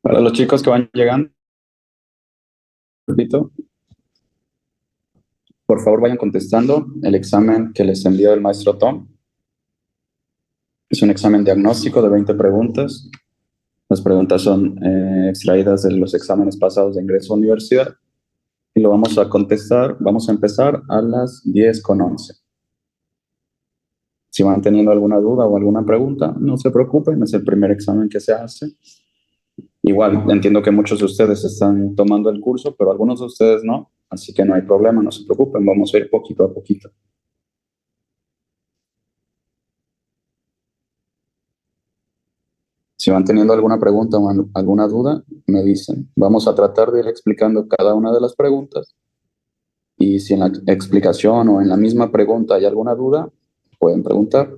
Para los chicos que van llegando, repito, por favor vayan contestando el examen que les envió el maestro Tom. Es un examen diagnóstico de 20 preguntas. Las preguntas son extraídas de los exámenes pasados de ingreso a universidad y lo vamos a contestar. Vamos a empezar a las 10:11. Si van teniendo alguna duda o alguna pregunta, no se preocupen, es el primer examen que se hace. Igual, entiendo que muchos de ustedes están tomando el curso, pero algunos de ustedes no, así que no hay problema, no se preocupen, vamos a ir poquito a poquito. Si van teniendo alguna pregunta o alguna duda, me dicen. Vamos a tratar de ir explicando cada una de las preguntas y si en la explicación o en la misma pregunta hay alguna duda, pueden preguntar.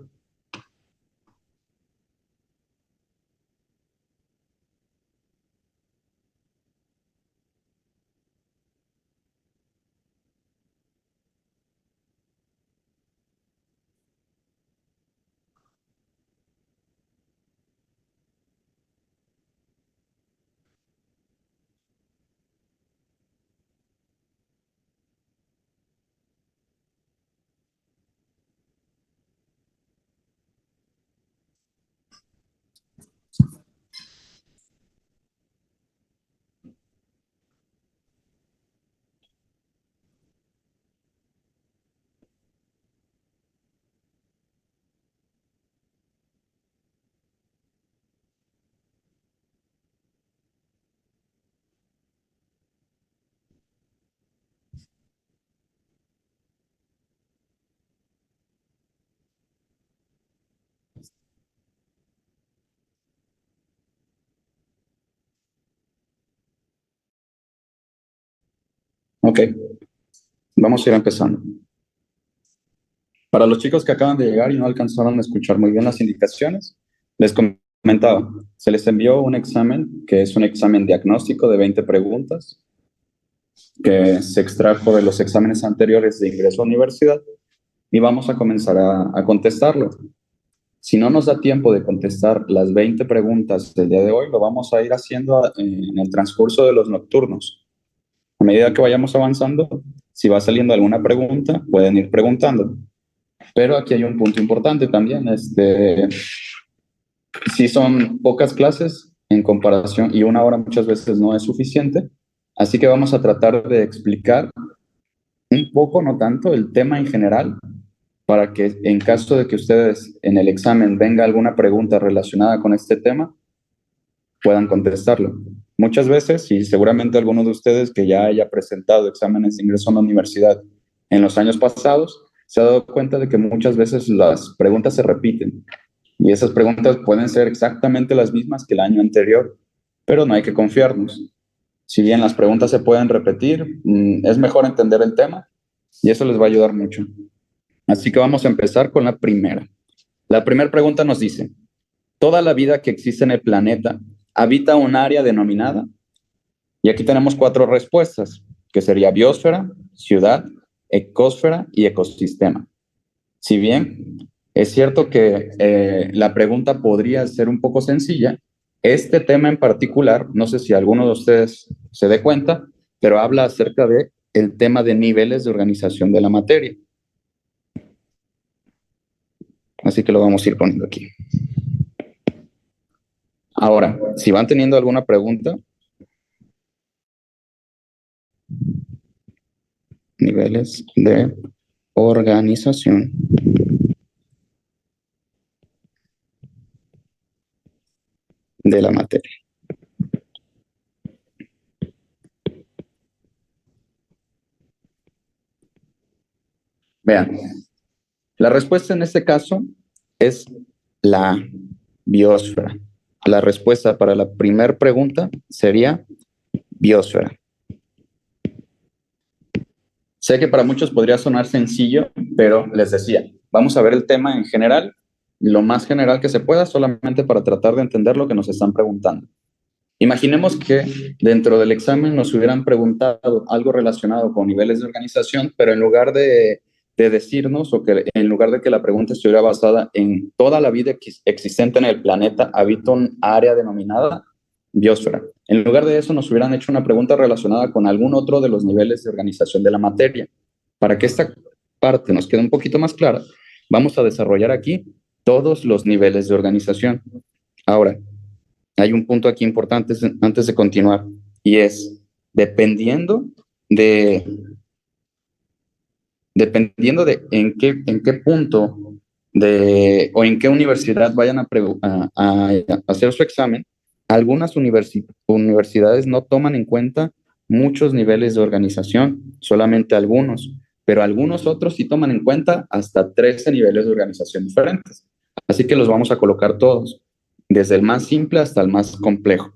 Ok, vamos a ir empezando. Para los chicos que acaban de llegar y no alcanzaron a escuchar muy bien las indicaciones, les comentaba, se les envió un examen que es un examen diagnóstico de 20 preguntas que se extrajo de los exámenes anteriores de ingreso a universidad y vamos a comenzar a contestarlo. Si no nos da tiempo de contestar las 20 preguntas del día de hoy, lo vamos a ir haciendo en el transcurso de los nocturnos. A medida que vayamos avanzando, si va saliendo alguna pregunta, pueden ir preguntando. Pero aquí hay un punto importante también. Si son pocas clases en comparación y una hora muchas veces no es suficiente, así que vamos a tratar de explicar un poco, no tanto, el tema en general, para que en caso de que ustedes en el examen venga alguna pregunta relacionada con este tema, puedan contestarlo. Muchas veces, y seguramente alguno de ustedes que ya haya presentado exámenes de ingreso a la universidad en los años pasados, se ha dado cuenta de que muchas veces las preguntas se repiten y esas preguntas pueden ser exactamente las mismas que el año anterior, pero no hay que confiarnos. Si bien las preguntas se pueden repetir, es mejor entender el tema y eso les va a ayudar mucho. Así que vamos a empezar con la primera. La primera pregunta nos dice, ¿toda la vida que existe en el planeta habita un área denominada? Y aquí tenemos cuatro respuestas, que sería biosfera, ciudad, ecosfera y ecosistema. Si bien es cierto que la pregunta podría ser un poco sencilla, este tema en particular, no sé si alguno de ustedes se dé cuenta, pero habla acerca de el tema de niveles de organización de la materia. Así que lo vamos a ir poniendo aquí. Ahora, si van teniendo alguna pregunta, niveles de organización de la materia. Vean, la respuesta en este caso es la biosfera. La respuesta para la primera pregunta sería biosfera. Sé que para muchos podría sonar sencillo, pero les decía, vamos a ver el tema en general, lo más general que se pueda, solamente para tratar de entender lo que nos están preguntando. Imaginemos que dentro del examen nos hubieran preguntado algo relacionado con niveles de organización, pero en lugar de decirnos o que en lugar de que la pregunta estuviera basada en toda la vida existente en el planeta habita un área denominada, biosfera. En lugar de eso, nos hubieran hecho una pregunta relacionada con algún otro de los niveles de organización de la materia. Para que esta parte nos quede un poquito más clara, vamos a desarrollar aquí todos los niveles de organización. Ahora, hay un punto aquí importante antes de continuar, y es, dependiendo de en qué punto o en qué universidad vayan a hacer su examen, algunas universidades no toman en cuenta muchos niveles de organización, solamente algunos, pero algunos otros sí toman en cuenta hasta 13 niveles de organización diferentes. Así que los vamos a colocar todos, desde el más simple hasta el más complejo,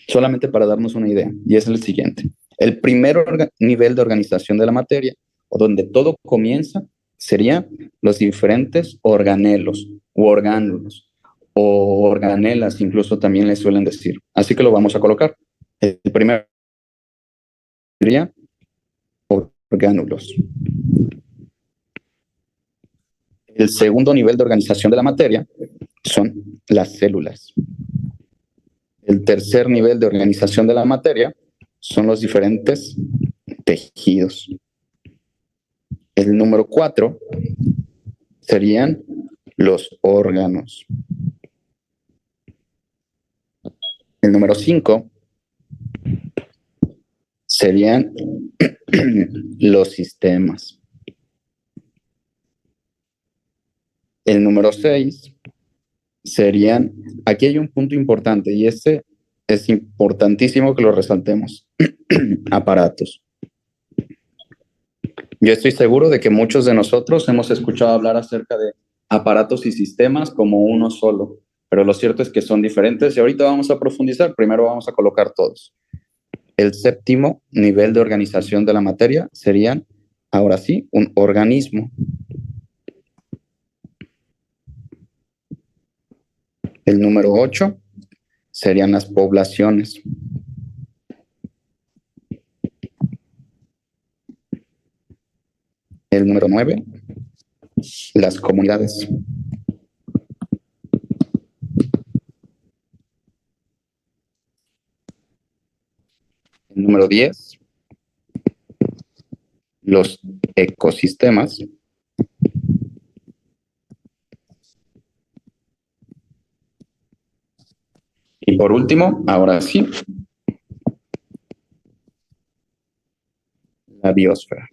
solamente para darnos una idea, y es el siguiente. El primer nivel de organización de la materia, o donde todo comienza, serían los diferentes organelos u orgánulos, o organelas incluso también les suelen decir. Así que lo vamos a colocar. El primero sería orgánulos. El segundo nivel de organización de la materia son las células. El tercer nivel de organización de la materia son los diferentes tejidos. El número 4 serían los órganos. El número 5 serían los sistemas. El número 6 serían, aquí hay un punto importante y este es importantísimo que lo resaltemos, aparatos. Yo estoy seguro de que muchos de nosotros hemos escuchado hablar acerca de aparatos y sistemas como uno solo, pero lo cierto es que son diferentes y ahorita vamos a profundizar. Primero vamos a colocar todos. El séptimo nivel de organización de la materia serían, ahora sí, un organismo. El número 8 serían las poblaciones. El número 9, las comunidades. El número 10, los ecosistemas. Y por último, ahora sí, la biosfera.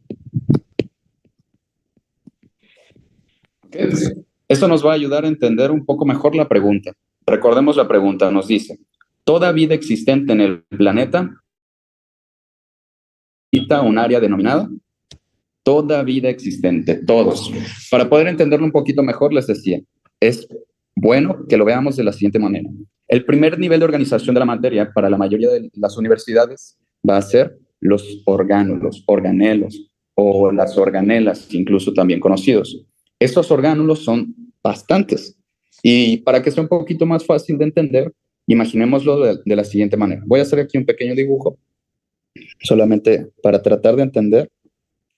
Esto nos va a ayudar a entender un poco mejor la pregunta. Recordemos la pregunta, nos dice, ¿toda vida existente en el planeta habita un área denominada? Toda vida existente, todos. Para poder entenderlo un poquito mejor, les decía, es bueno que lo veamos de la siguiente manera. El primer nivel de organización de la materia para la mayoría de las universidades va a ser los orgánulos, organelos o las organelas, incluso también conocidos. Estos orgánulos son bastantes. Y para que sea un poquito más fácil de entender, imaginémoslo de la siguiente manera. Voy a hacer aquí un pequeño dibujo, solamente para tratar de entender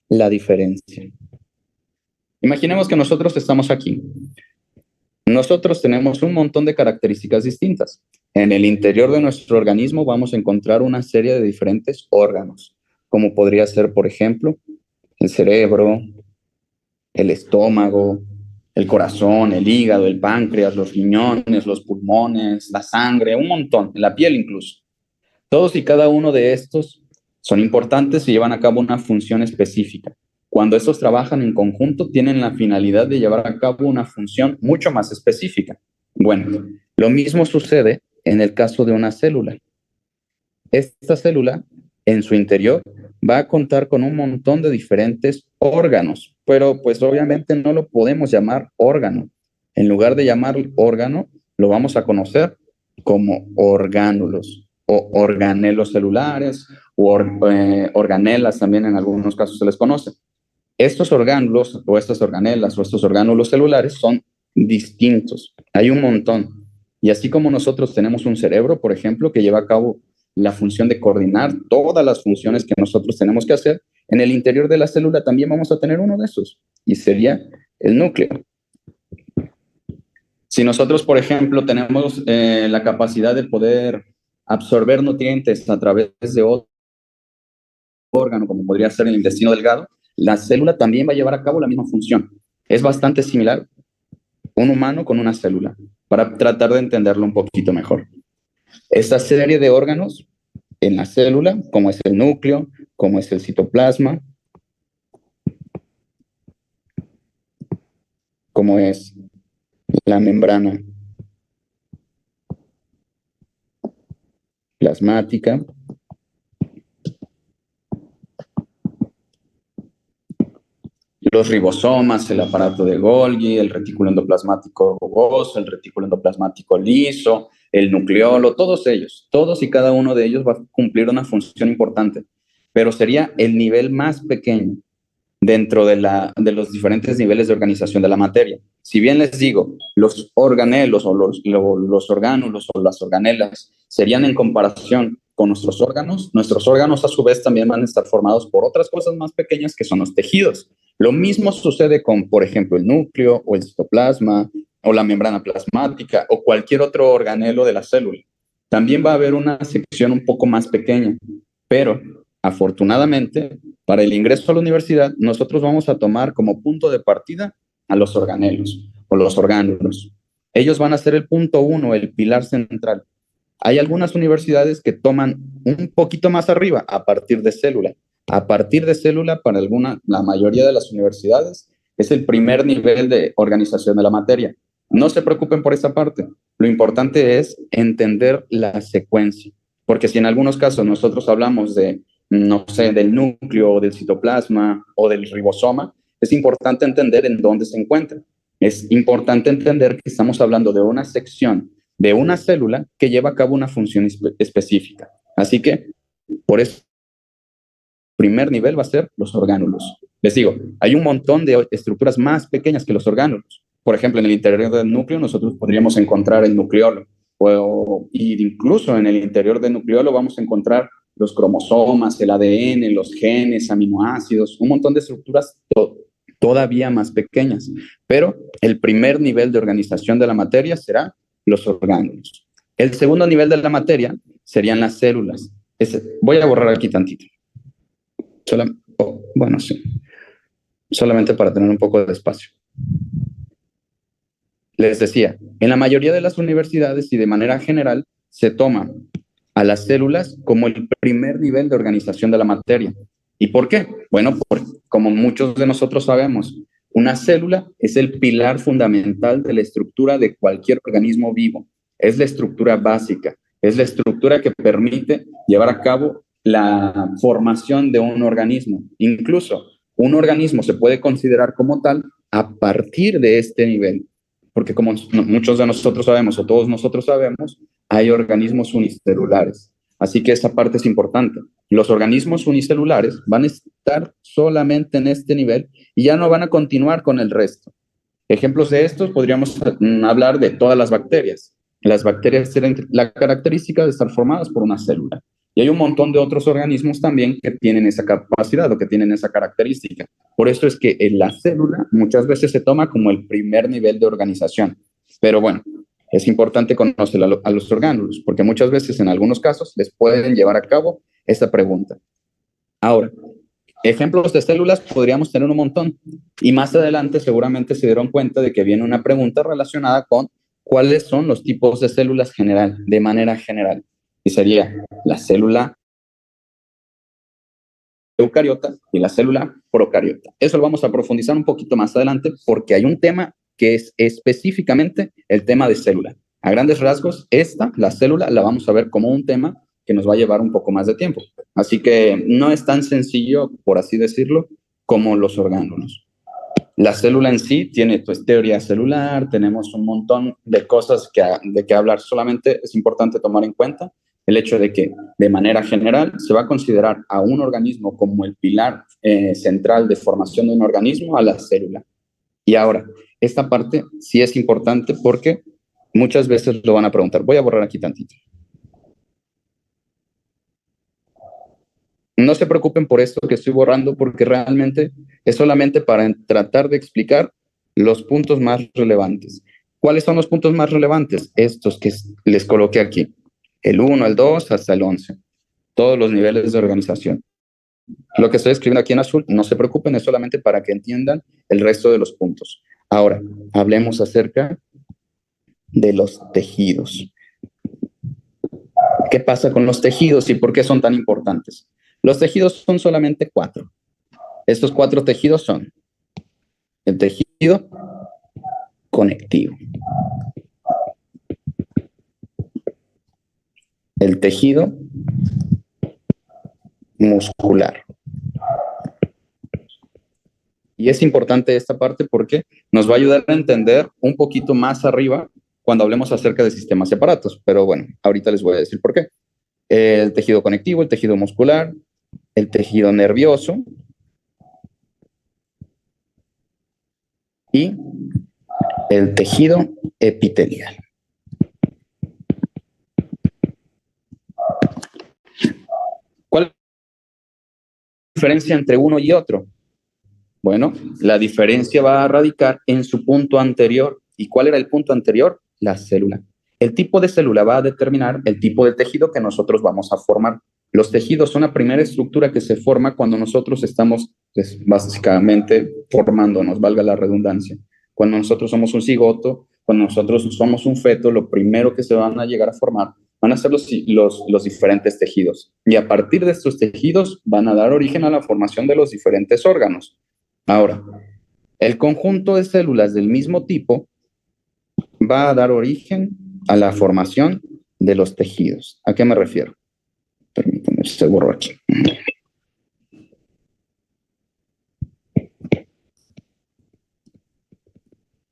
la diferencia. Imaginemos que nosotros estamos aquí. Nosotros tenemos un montón de características distintas. En el interior de nuestro organismo vamos a encontrar una serie de diferentes órganos, como podría ser, por ejemplo, el cerebro, el estómago, el corazón, el hígado, el páncreas, los riñones, los pulmones, la sangre, un montón, la piel incluso. Todos y cada uno de estos son importantes y llevan a cabo una función específica. Cuando estos trabajan en conjunto, tienen la finalidad de llevar a cabo una función mucho más específica. Bueno, lo mismo sucede en el caso de una célula. Esta célula, en su interior, va a contar con un montón de diferentes órganos, pero pues obviamente no lo podemos llamar órgano. En lugar de llamar órgano, lo vamos a conocer como orgánulos o organelos celulares o organelas también en algunos casos se les conoce. Estos orgánulos o estas organelas o estos orgánulos celulares son distintos. Hay un montón. Y así como nosotros tenemos un cerebro, por ejemplo, que lleva a cabo la función de coordinar todas las funciones que nosotros tenemos que hacer, en el interior de la célula también vamos a tener uno de esos, y sería el núcleo. Si nosotros, por ejemplo, tenemos la capacidad de poder absorber nutrientes a través de otro órgano, como podría ser el intestino delgado, la célula también va a llevar a cabo la misma función. Es bastante similar un humano con una célula, para tratar de entenderlo un poquito mejor. Esta serie de órganos en la célula, como es el núcleo, como es el citoplasma, como es la membrana plasmática, los ribosomas, el aparato de Golgi, el retículo endoplasmático rugoso, el retículo endoplasmático liso, el nucleolo, todos ellos, todos y cada uno de ellos va a cumplir una función importante, pero sería el nivel más pequeño dentro de los diferentes niveles de organización de la materia. Si bien les digo, los organelos o los orgánulos o las organelas serían en comparación con nuestros órganos a su vez también van a estar formados por otras cosas más pequeñas que son los tejidos. Lo mismo sucede con, por ejemplo, el núcleo o el citoplasma o la membrana plasmática o cualquier otro organelo de la célula. También va a haber una sección un poco más pequeña, pero afortunadamente, para el ingreso a la universidad, nosotros vamos a tomar como punto de partida a los organelos o los orgánulos. Ellos van a ser el punto uno, el pilar central. Hay algunas universidades que toman un poquito más arriba a partir de célula. A partir de célula, para la mayoría de las universidades, es el primer nivel de organización de la materia. No se preocupen por esa parte. Lo importante es entender la secuencia. Porque si en algunos casos nosotros hablamos de, no sé, del núcleo, del citoplasma o del ribosoma, es importante entender en dónde se encuentra. Es importante entender que estamos hablando de una sección de una célula que lleva a cabo una función específica. Así que, por eso, el primer nivel va a ser los orgánulos. Les digo, hay un montón de estructuras más pequeñas que los orgánulos. Por ejemplo, en el interior del núcleo nosotros podríamos encontrar el nucleolo, y incluso en el interior del nucleolo vamos a encontrar los cromosomas, el ADN, los genes, aminoácidos, un montón de estructuras todavía más pequeñas. Pero el primer nivel de organización de la materia será los orgánulos. El segundo nivel de la materia serían las células. Voy a borrar aquí tantito. Bueno, sí. Solamente para tener un poco de espacio. Les decía, en la mayoría de las universidades y de manera general se toma a las células como el primer nivel de organización de la materia. ¿Y por qué? Bueno, porque como muchos de nosotros sabemos, una célula es el pilar fundamental de la estructura de cualquier organismo vivo. Es la estructura básica, es la estructura que permite llevar a cabo la formación de un organismo. Incluso un organismo se puede considerar como tal a partir de este nivel, porque como muchos de nosotros sabemos o todos nosotros sabemos, hay organismos unicelulares. Así que esa parte es importante. Los organismos unicelulares van a estar solamente en este nivel y ya no van a continuar con el resto. Ejemplos de estos podríamos hablar de todas las bacterias. Las bacterias tienen la característica de estar formadas por una célula. Y hay un montón de otros organismos también que tienen esa capacidad o que tienen esa característica. Por eso es que en la célula muchas veces se toma como el primer nivel de organización. Pero bueno, es importante conocer a los orgánulos, porque muchas veces en algunos casos les pueden llevar a cabo esta pregunta. Ahora, ejemplos de células podríamos tener un montón. Y más adelante seguramente se dieron cuenta de que viene una pregunta relacionada con cuáles son los tipos de células general, de manera general. Y sería la célula eucariota y la célula procariota. Eso lo vamos a profundizar un poquito más adelante porque hay un tema que es específicamente el tema de célula. A grandes rasgos, la célula, la vamos a ver como un tema que nos va a llevar un poco más de tiempo. Así que no es tan sencillo, por así decirlo, como los orgánulos. La célula en sí tiene pues, teoría celular, tenemos un montón de cosas de que hablar. Solamente es importante tomar en cuenta el hecho de que de manera general se va a considerar a un organismo como el pilar central de formación de un organismo, a la célula. Y ahora, esta parte sí es importante porque muchas veces lo van a preguntar. Voy a borrar aquí tantito. No se preocupen por esto que estoy borrando porque realmente es solamente para tratar de explicar los puntos más relevantes. ¿Cuáles son los puntos más relevantes? Estos que les coloqué aquí. el 1, el 2, hasta el 11. Todos los niveles de organización. Lo que estoy escribiendo aquí en azul, no se preocupen, es solamente para que entiendan el resto de los puntos. Ahora, hablemos acerca de los tejidos. ¿Qué pasa con los tejidos y por qué son tan importantes? Los tejidos son solamente 4. Estos 4 tejidos son el tejido conectivo, el tejido muscular. Y es importante esta parte porque nos va a ayudar a entender un poquito más arriba cuando hablemos acerca de sistemas y aparatos. Pero bueno, ahorita les voy a decir por qué. El tejido conectivo, el tejido muscular, el tejido nervioso y el tejido epitelial. ¿Cuál es la diferencia entre uno y otro? Bueno, la diferencia va a radicar en su punto anterior. ¿Y cuál era el punto anterior? La célula. El tipo de célula va a determinar el tipo de tejido que nosotros vamos a formar. Los tejidos son la primera estructura que se forma cuando nosotros estamos, pues, básicamente formándonos, valga la redundancia. Cuando nosotros somos un cigoto, cuando nosotros somos un feto, lo primero que se van a llegar a formar van a ser los diferentes tejidos. Y a partir de estos tejidos van a dar origen a la formación de los diferentes órganos. Ahora, el conjunto de células del mismo tipo va a dar origen a la formación de los tejidos. ¿A qué me refiero? Permítanme, se borró aquí.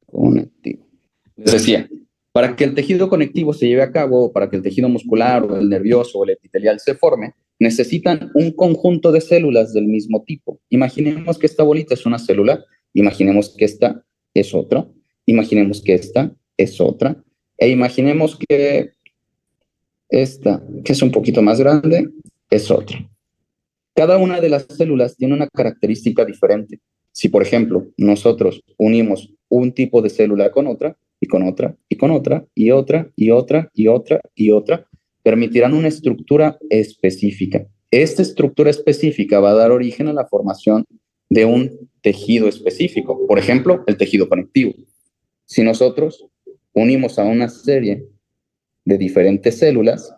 Conectivo. Les decía, para que el tejido conectivo se lleve a cabo, o para que el tejido muscular o el nervioso o el epitelial se forme, necesitan un conjunto de células del mismo tipo. Imaginemos que esta bolita es una célula, imaginemos que esta es otra, imaginemos que esta es otra, e imaginemos que esta, que es un poquito más grande, es otra. Cada una de las células tiene una característica diferente. Si, por ejemplo, nosotros unimos un tipo de célula con otra, y con otra, y con otra, y otra, y otra, y otra, y otra, permitirán una estructura específica. Esta estructura específica va a dar origen a la formación de un tejido específico. Por ejemplo, el tejido conectivo. Si nosotros unimos a una serie de diferentes células,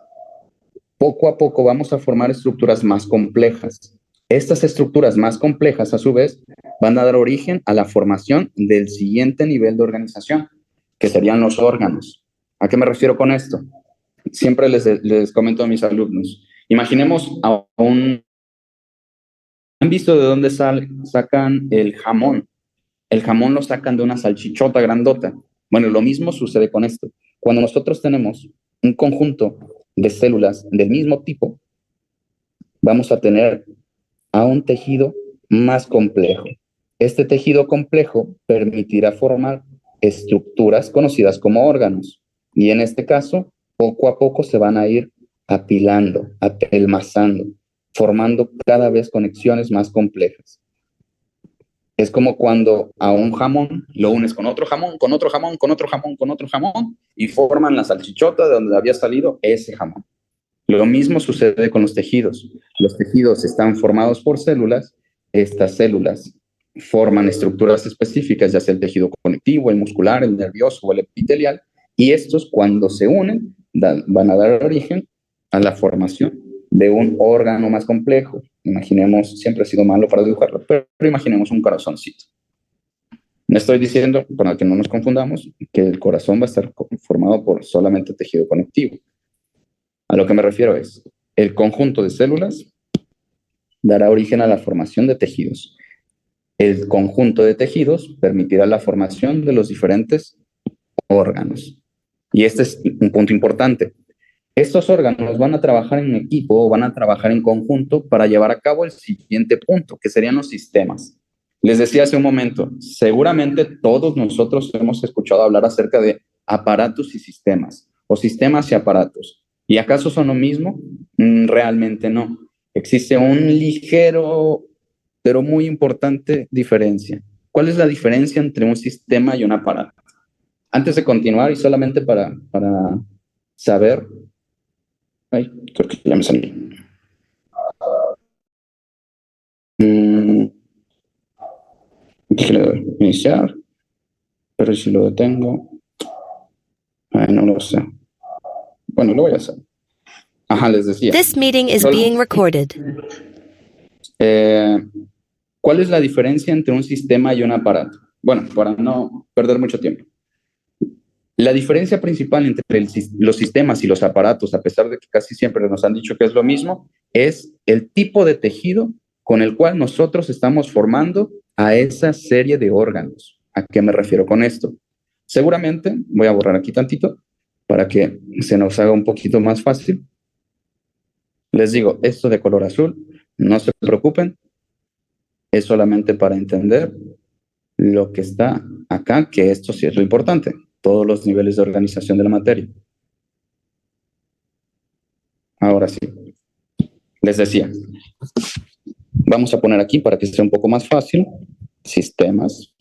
poco a poco vamos a formar estructuras más complejas. Estas estructuras más complejas, a su vez, van a dar origen a la formación del siguiente nivel de organización, que serían los órganos. ¿A qué me refiero con esto? Siempre les comento a mis alumnos, imaginemos a un... ¿Han visto de dónde sacan el jamón? El jamón lo sacan de una salchichota grandota. Bueno, lo mismo sucede con esto. Cuando nosotros tenemos un conjunto de células del mismo tipo, vamos a tener a un tejido más complejo. Este tejido complejo permitirá formar estructuras conocidas como órganos. Y en este caso, poco a poco se van a ir apilando, apelmazando, formando cada vez conexiones más complejas. Es como cuando a un jamón lo unes con otro jamón, con otro jamón, con otro jamón, con otro jamón, y forman la salchichota de donde había salido ese jamón. Lo mismo sucede con los tejidos. Los tejidos están formados por células. Estas células forman estructuras específicas, ya sea el tejido conectivo, el muscular, el nervioso o el epitelial, y estos cuando se unen van a dar origen a la formación de un órgano más complejo. Imaginemos, siempre ha sido malo para dibujarlo, pero imaginemos un corazoncito. No estoy diciendo, para que no nos confundamos, que el corazón va a estar formado por solamente tejido conectivo. A lo que me refiero es, el conjunto de células dará origen a la formación de tejidos. El conjunto de tejidos permitirá la formación de los diferentes órganos. Y este es un punto importante. Estos órganos van a trabajar en equipo o van a trabajar en conjunto para llevar a cabo el siguiente punto, que serían los sistemas. Les decía hace un momento, seguramente todos nosotros hemos escuchado hablar acerca de aparatos y sistemas, o sistemas y aparatos. ¿Y acaso son lo mismo? Realmente no. Existe un ligero, pero muy importante diferencia. ¿Cuál es la diferencia entre un sistema y un aparato? Antes de continuar, y solamente para saber, Ay, creo que ya me salí. Mm, Aquí le doy iniciar, pero si lo detengo, ay, no lo sé. Bueno, lo voy a hacer. Ajá, les decía. This meeting is being recorded. Eh, ¿Cuál es la diferencia entre un sistema y un aparato? Bueno, para no perder mucho tiempo. La diferencia principal entre los sistemas y los aparatos, a pesar de que casi siempre nos han dicho que es lo mismo, es el tipo de tejido con el cual nosotros estamos formando a esa serie de órganos. ¿A qué me refiero con esto? Seguramente, voy a borrar aquí tantito para que se nos haga un poquito más fácil. Les digo, esto de color azul, no se preocupen, es solamente para entender lo que está acá, que esto sí es lo importante, todos los niveles de organización de la materia. Ahora sí, les decía, vamos a poner aquí para que sea un poco más fácil, sistemas,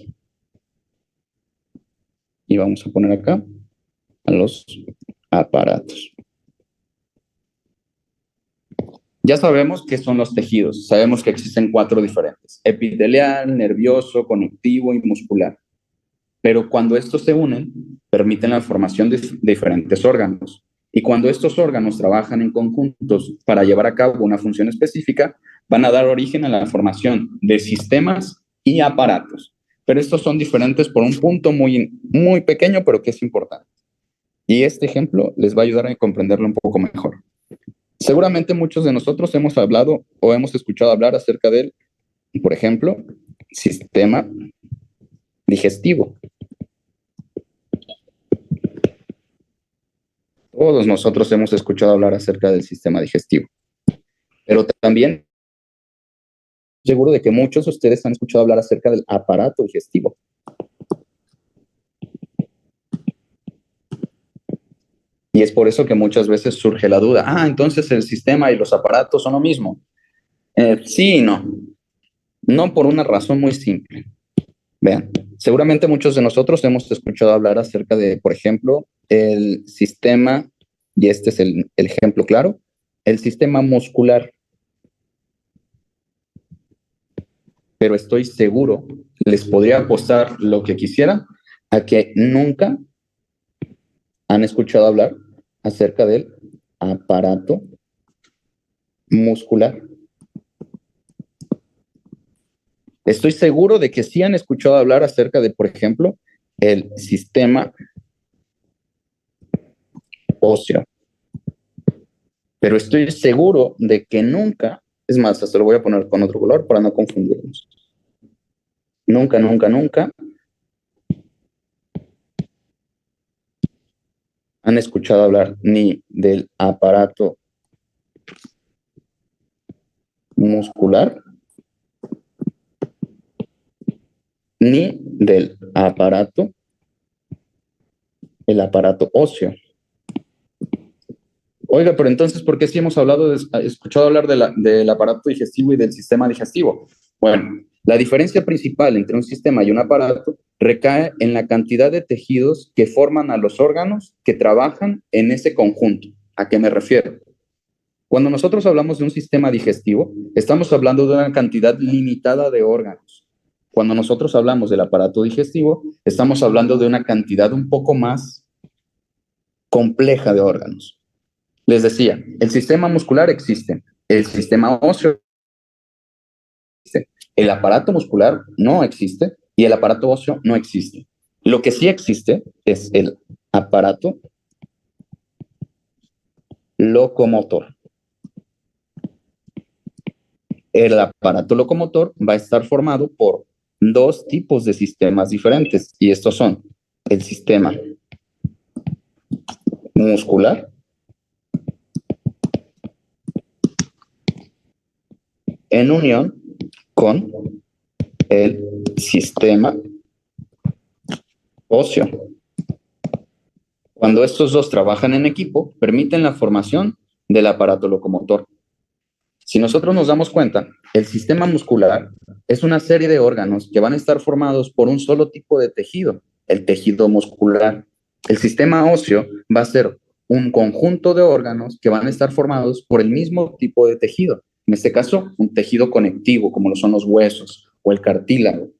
y vamos a poner acá a los aparatos. Ya sabemos qué son los tejidos, sabemos que existen 4 diferentes, epitelial, nervioso, conectivo y muscular. Pero cuando estos se unen, permiten la formación de diferentes órganos. Y cuando estos órganos trabajan en conjuntos para llevar a cabo una función específica, van a dar origen a la formación de sistemas y aparatos. Pero estos son diferentes por un punto muy, muy pequeño, pero que es importante. Y este ejemplo les va a ayudar a comprenderlo un poco mejor. Seguramente muchos de nosotros hemos hablado o hemos escuchado hablar acerca del, por ejemplo, sistema digestivo. Todos nosotros hemos escuchado hablar acerca del sistema digestivo, pero también seguro de que muchos de ustedes han escuchado hablar acerca del aparato digestivo. Y es por eso que muchas veces surge la duda, entonces el sistema y los aparatos son lo mismo. Sí y no. No por una razón muy simple. Vean, seguramente muchos de nosotros hemos escuchado hablar acerca de, por ejemplo, el sistema, y este es el ejemplo claro, el sistema muscular. Pero estoy seguro, les podría apostar lo que quisiera, a que nunca han escuchado hablar acerca del aparato muscular. Estoy seguro de que sí han escuchado hablar acerca de, por ejemplo, el sistema óseo. Pero estoy seguro de que nunca, es más, hasta lo voy a poner con otro color para no confundirnos. Nunca, nunca, nunca han escuchado hablar ni del aparato muscular ni del aparato, el aparato óseo. Oiga, pero entonces, ¿por qué sí hemos escuchado hablar del aparato digestivo y del sistema digestivo? Bueno, la diferencia principal entre un sistema y un aparato recae en la cantidad de tejidos que forman a los órganos que trabajan en ese conjunto. ¿A qué me refiero? Cuando nosotros hablamos de un sistema digestivo, estamos hablando de una cantidad limitada de órganos. Cuando nosotros hablamos del aparato digestivo, estamos hablando de una cantidad un poco más compleja de órganos. Les decía, el sistema muscular existe, el sistema óseo existe, el aparato muscular no existe y el aparato óseo no existe. Lo que sí existe es el aparato locomotor. El aparato locomotor va a estar formado por 2 tipos de sistemas diferentes y estos son el sistema muscular en unión con el sistema óseo. Cuando estos 2 trabajan en equipo, permiten la formación del aparato locomotor. Si nosotros nos damos cuenta, el sistema muscular es una serie de órganos que van a estar formados por un solo tipo de tejido, el tejido muscular. El sistema óseo va a ser un conjunto de órganos que van a estar formados por el mismo tipo de tejido. En este caso, un tejido conectivo, como lo son los huesos o el cartílago.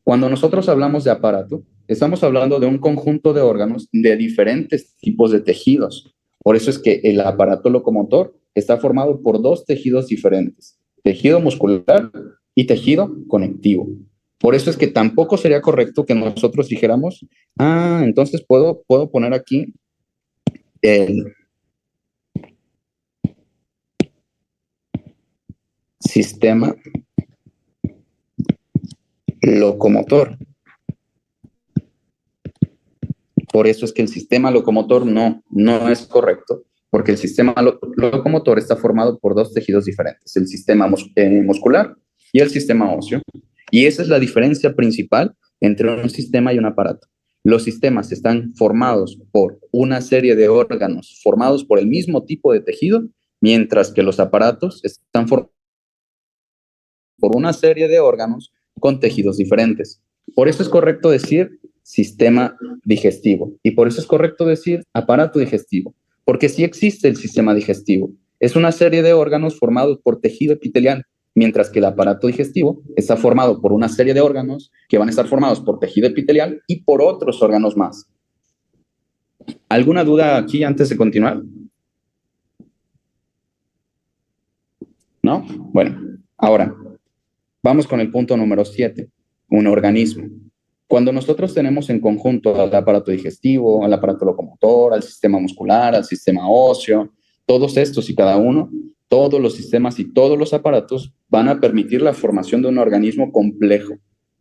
Cuando nosotros hablamos de aparato, estamos hablando de un conjunto de órganos de diferentes tipos de tejidos. Por eso es que el aparato locomotor está formado por dos tejidos diferentes, tejido muscular y tejido conectivo. Por eso es que tampoco sería correcto que nosotros dijéramos, entonces puedo poner aquí el sistema locomotor. Por eso es que el sistema locomotor no es correcto, porque el sistema locomotor está formado por dos tejidos diferentes, el sistema muscular y el sistema óseo. Y esa es la diferencia principal entre un sistema y un aparato. Los sistemas están formados por una serie de órganos formados por el mismo tipo de tejido, mientras que los aparatos están formados por una serie de órganos con tejidos diferentes. Por eso es correcto decir sistema digestivo y por eso es correcto decir aparato digestivo, porque sí existe el sistema digestivo. Es una serie de órganos formados por tejido epitelial, mientras que el aparato digestivo está formado por una serie de órganos que van a estar formados por tejido epitelial y por otros órganos más. ¿Alguna duda aquí antes de continuar? ¿No? Bueno, ahora vamos con el punto número 7, un organismo. Cuando nosotros tenemos en conjunto al aparato digestivo, al aparato locomotor, al sistema muscular, al sistema óseo, todos estos y cada uno, todos los sistemas y todos los aparatos van a permitir la formación de un organismo complejo.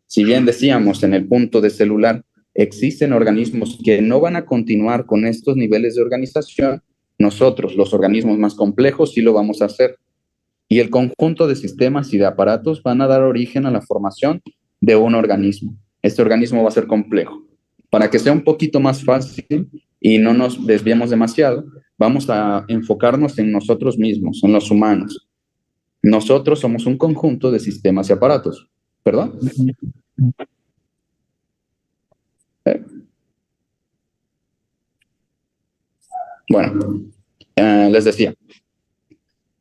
Si bien decíamos en el punto de celular, existen organismos que no van a continuar con estos niveles de organización, nosotros, los organismos más complejos, sí lo vamos a hacer. Y el conjunto de sistemas y de aparatos van a dar origen a la formación de un organismo. Este organismo va a ser complejo. Para que sea un poquito más fácil y no nos desviemos demasiado, vamos a enfocarnos en nosotros mismos, en los humanos. Nosotros somos un conjunto de sistemas y aparatos. ¿Perdón? Bueno, les decía,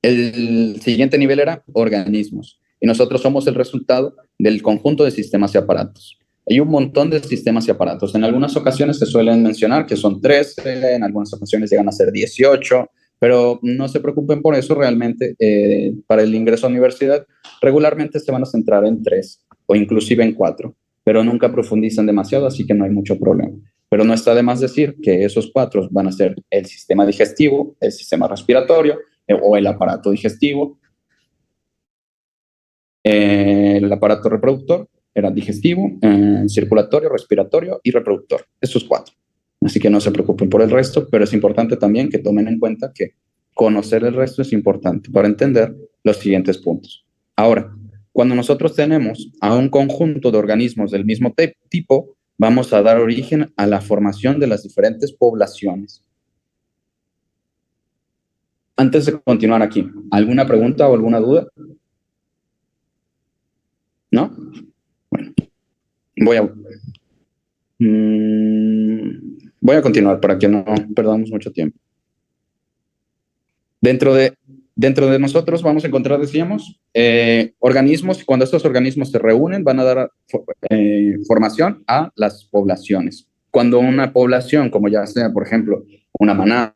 el siguiente nivel era organismos. Y nosotros somos el resultado del conjunto de sistemas y aparatos. Hay un montón de sistemas y aparatos. En algunas ocasiones se suelen mencionar que son 13, en algunas ocasiones llegan a ser 18, pero no se preocupen por eso realmente. Para el ingreso a la universidad, regularmente se van a centrar en 3 o inclusive en 4, pero nunca profundizan demasiado, así que no hay mucho problema. Pero no está de más decir que esos 4 van a ser el sistema digestivo, el sistema respiratorio, o el aparato digestivo, el aparato reproductor, era digestivo, circulatorio, respiratorio y reproductor. Esos 4. Así que no se preocupen por el resto, pero es importante también que tomen en cuenta que conocer el resto es importante para entender los siguientes puntos. Ahora, cuando nosotros tenemos a un conjunto de organismos del mismo tipo, vamos a dar origen a la formación de las diferentes poblaciones. Antes de continuar aquí, ¿alguna pregunta o alguna duda? ¿No? Bueno, voy a, voy a continuar para que no perdamos mucho tiempo. Dentro de nosotros vamos a encontrar, decíamos, organismos, y cuando estos organismos se reúnen van a dar formación a las poblaciones. Cuando una población, como ya sea, por ejemplo, una manada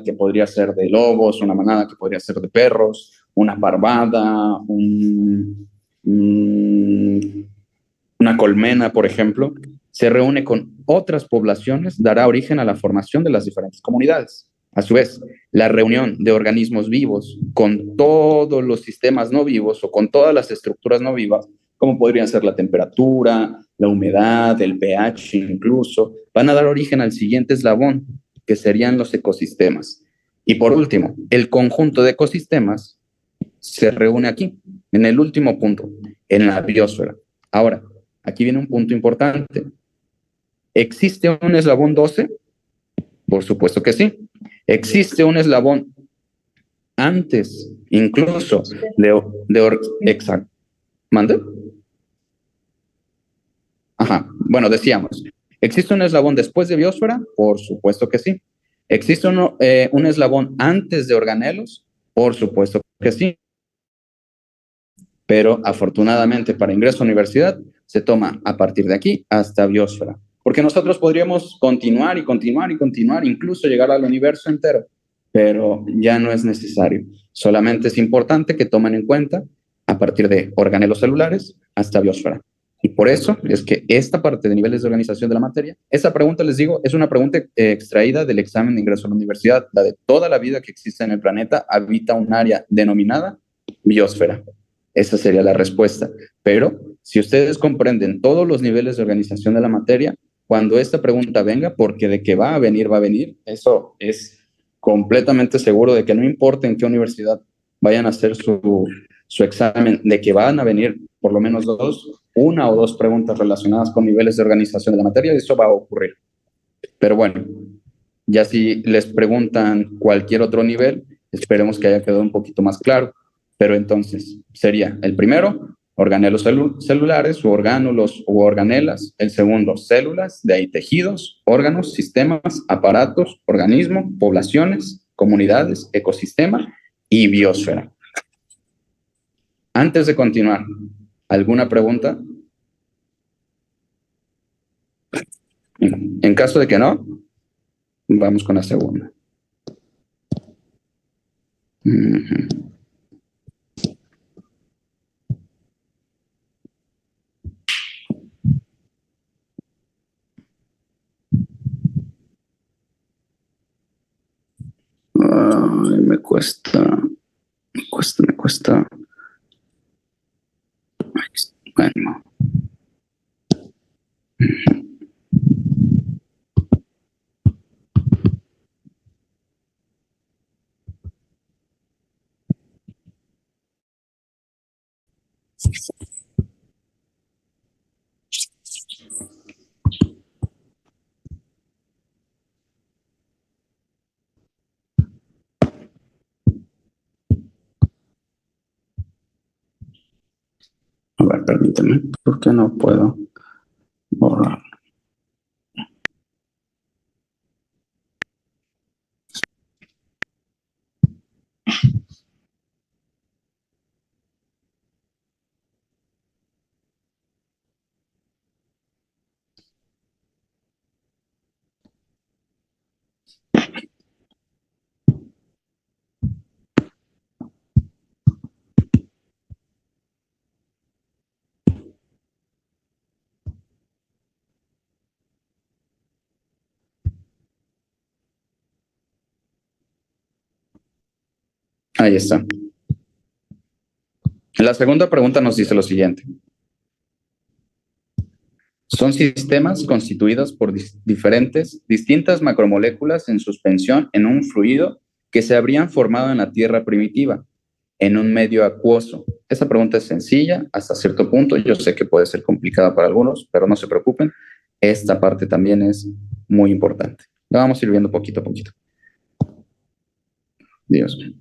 que podría ser de lobos, una manada que podría ser de perros, una parvada, una colmena, por ejemplo, se reúne con otras poblaciones, dará origen a la formación de las diferentes comunidades. A su vez, la reunión de organismos vivos con todos los sistemas no vivos o con todas las estructuras no vivas, como podrían ser la temperatura, la humedad, el pH incluso, van a dar origen al siguiente eslabón, que serían los ecosistemas. Y por último, el conjunto de ecosistemas se reúne aquí, en el último punto, en la biosfera. Ahora, aquí viene un punto importante. ¿Existe un eslabón 12? Por supuesto que sí. ¿Existe un eslabón antes, incluso, exacto? ¿Mande? Ajá, bueno, decíamos, ¿Existe un eslabón después de biosfera? Por supuesto que sí. ¿Existe un eslabón antes de organelos? Por supuesto que sí. Pero afortunadamente para ingreso a universidad se toma a partir de aquí hasta biosfera. Porque nosotros podríamos continuar y continuar y continuar, incluso llegar al universo entero, pero ya no es necesario. Solamente es importante que tomen en cuenta a partir de organelos celulares hasta biosfera. Y por eso es que esta parte de niveles de organización de la materia, esa pregunta, les digo, es una pregunta extraída del examen de ingreso a la universidad. La de toda la vida que existe en el planeta habita un área denominada biosfera. Esa sería la respuesta. Pero si ustedes comprenden todos los niveles de organización de la materia, cuando esta pregunta venga, porque de que va a venir, eso es completamente seguro de que no importa en qué universidad vayan a hacer su examen, de que van a venir por lo menos una o dos preguntas relacionadas con niveles de organización de la materia, eso va a ocurrir. Pero bueno, ya si les preguntan cualquier otro nivel, esperemos que haya quedado un poquito más claro. Pero entonces sería el primero, organelos celulares u orgánulos u organelas. El segundo, células, de ahí tejidos, órganos, sistemas, aparatos, organismo, poblaciones, comunidades, ecosistema y biosfera. Antes de continuar, ¿alguna pregunta? En caso de que no, vamos con la segunda. Ay, me cuesta. Me cuesta. Bueno. A ver, permíteme, ¿por qué no puedo borrar? Ahí está. La segunda pregunta nos dice lo siguiente. Son sistemas constituidos por distintas macromoléculas en suspensión en un fluido que se habrían formado en la Tierra primitiva, en un medio acuoso. Esta pregunta es sencilla hasta cierto punto. Yo sé que puede ser complicada para algunos, pero no se preocupen. Esta parte también es muy importante. La vamos a ir viendo poquito a poquito. Dios mío.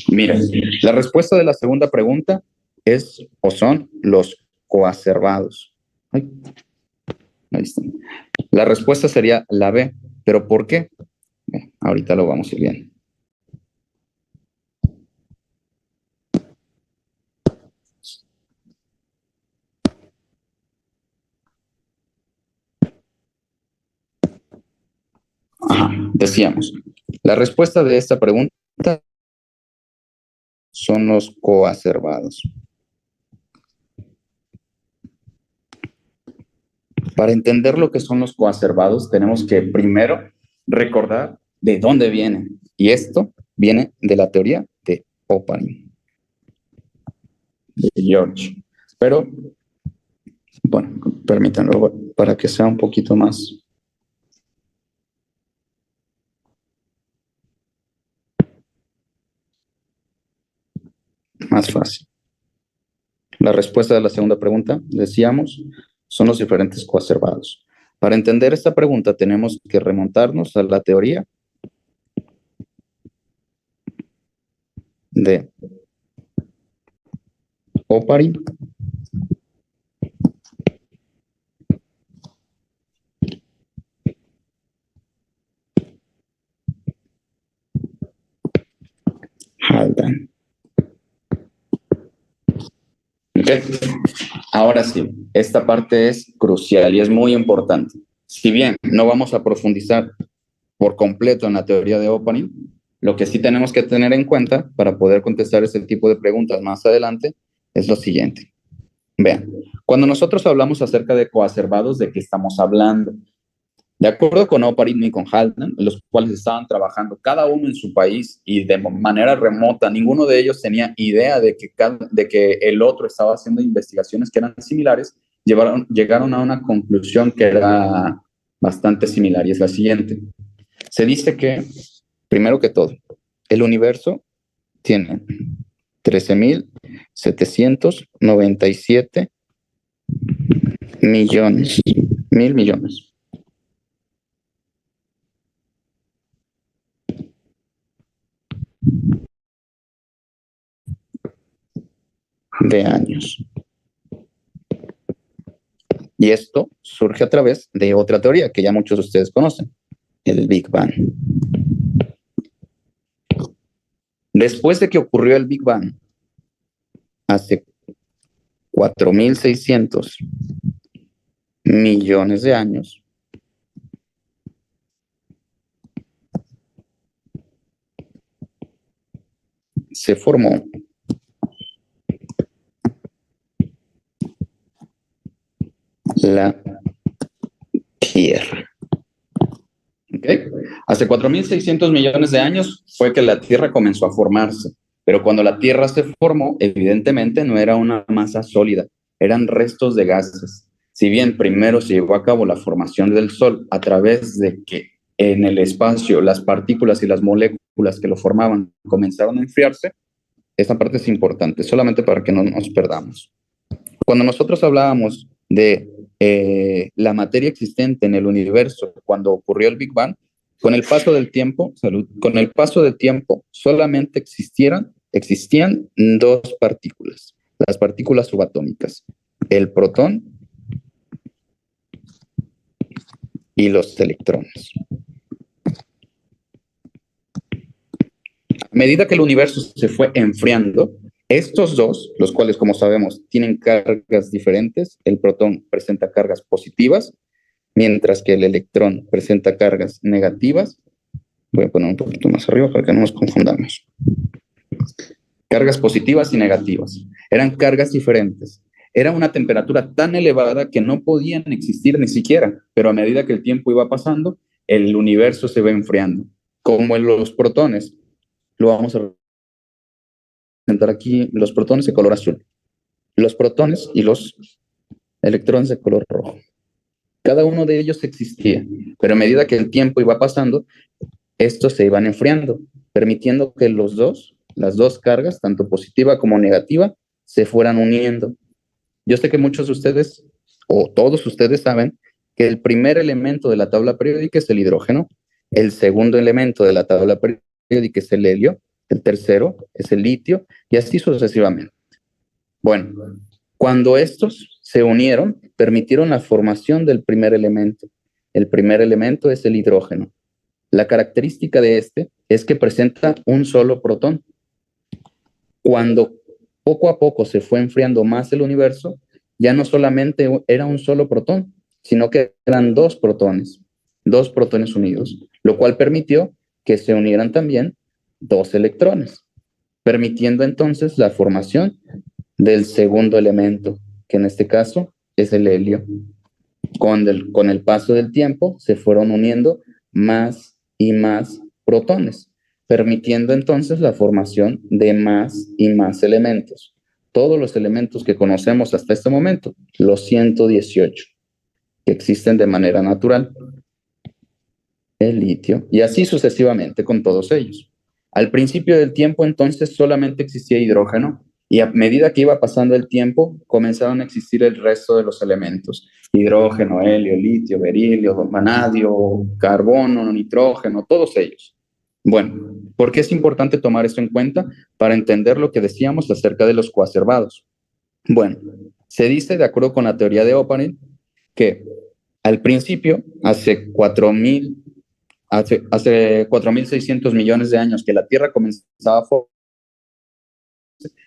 Mira, la respuesta de la segunda pregunta es o son los coacervados. Ay, ahí está. La respuesta sería la B, pero ¿por qué? Ahorita lo vamos a ir viendo. Ajá, decíamos, la respuesta de esta pregunta son los coacervados. Para entender lo que son los coacervados, tenemos que primero recordar de dónde vienen. Y esto viene de la teoría de Oparin, de George. Pero, bueno, permítanlo para que sea un poquito más fácil. La respuesta de la segunda pregunta, decíamos, son los diferentes coacervados. Para entender esta pregunta tenemos que remontarnos a la teoría de Oparin Haldane. Okay. Ahora sí, esta parte es crucial y es muy importante. Si bien no vamos a profundizar por completo en la teoría de Oparin, lo que sí tenemos que tener en cuenta para poder contestar este tipo de preguntas más adelante es lo siguiente. Vean, cuando nosotros hablamos acerca de coacervados, ¿de qué estamos hablando? De acuerdo con Oparin y con Haldane, los cuales estaban trabajando cada uno en su país y de manera remota, ninguno de ellos tenía idea de que el otro estaba haciendo investigaciones que eran similares, llegaron a una conclusión que era bastante similar y es la siguiente. Se dice que, primero que todo, el universo tiene 13.797 millones, mil millones de años. Y esto surge a través de otra teoría que ya muchos de ustedes conocen, el Big Bang. Después de que ocurrió el Big Bang, hace 4.600 millones de años, se formó la Tierra. ¿Okay? Hace 4.600 millones de años fue que la Tierra comenzó a formarse, pero cuando la Tierra se formó, evidentemente no era una masa sólida, eran restos de gases. Si bien primero se llevó a cabo la formación del Sol a través de que en el espacio las partículas y las moléculas que lo formaban comenzaron a enfriarse, esta parte es importante, solamente para que no nos perdamos. Cuando nosotros hablábamos de la materia existente en el universo cuando ocurrió el Big Bang, con el paso del tiempo, con el paso del tiempo solamente existían dos partículas, las partículas subatómicas, el protón y los electrones. A medida que el universo se fue enfriando, estos dos, los cuales, como sabemos, tienen cargas diferentes, el protón presenta cargas positivas, mientras que el electrón presenta cargas negativas. Voy a poner un poquito más arriba para que no nos confundamos. Cargas positivas y negativas. Eran cargas diferentes. Era una temperatura tan elevada que no podían existir ni siquiera, pero a medida que el tiempo iba pasando, el universo se va enfriando. Como en los protones, lo vamos a representar aquí, los protones de color azul, los protones y los electrones de color rojo. Cada uno de ellos existía, pero a medida que el tiempo iba pasando, estos se iban enfriando, permitiendo que las dos cargas, tanto positiva como negativa, se fueran uniendo. Yo sé que muchos de ustedes, o todos ustedes saben, que el primer elemento de la tabla periódica es el hidrógeno, el segundo elemento de la tabla periódica es el helio, el tercero es el litio, y así sucesivamente. Bueno, cuando estos se unieron, permitieron la formación del primer elemento. El primer elemento es el hidrógeno. La característica de este es que presenta un solo protón. Cuando poco a poco se fue enfriando más el universo, ya no solamente era un solo protón, sino que eran dos protones unidos, lo cual permitió que se unieran también dos electrones, permitiendo entonces la formación del segundo elemento, que en este caso es el helio. Con el paso del tiempo se fueron uniendo más y más protones, permitiendo entonces la formación de más y más elementos. Todos los elementos que conocemos hasta este momento, los 118, que existen de manera natural, el litio, y así sucesivamente con todos ellos. Al principio del tiempo, entonces, solamente existía hidrógeno, y a medida que iba pasando el tiempo, comenzaron a existir el resto de los elementos: hidrógeno, helio, litio, berilio, vanadio, carbono, nitrógeno, todos ellos. Bueno, ¿por qué es importante tomar esto en cuenta? Para entender lo que decíamos acerca de los coacervados. Bueno, se dice, de acuerdo con la teoría de Oparin, que al principio, hace 4.600 millones de años que la Tierra comenzaba a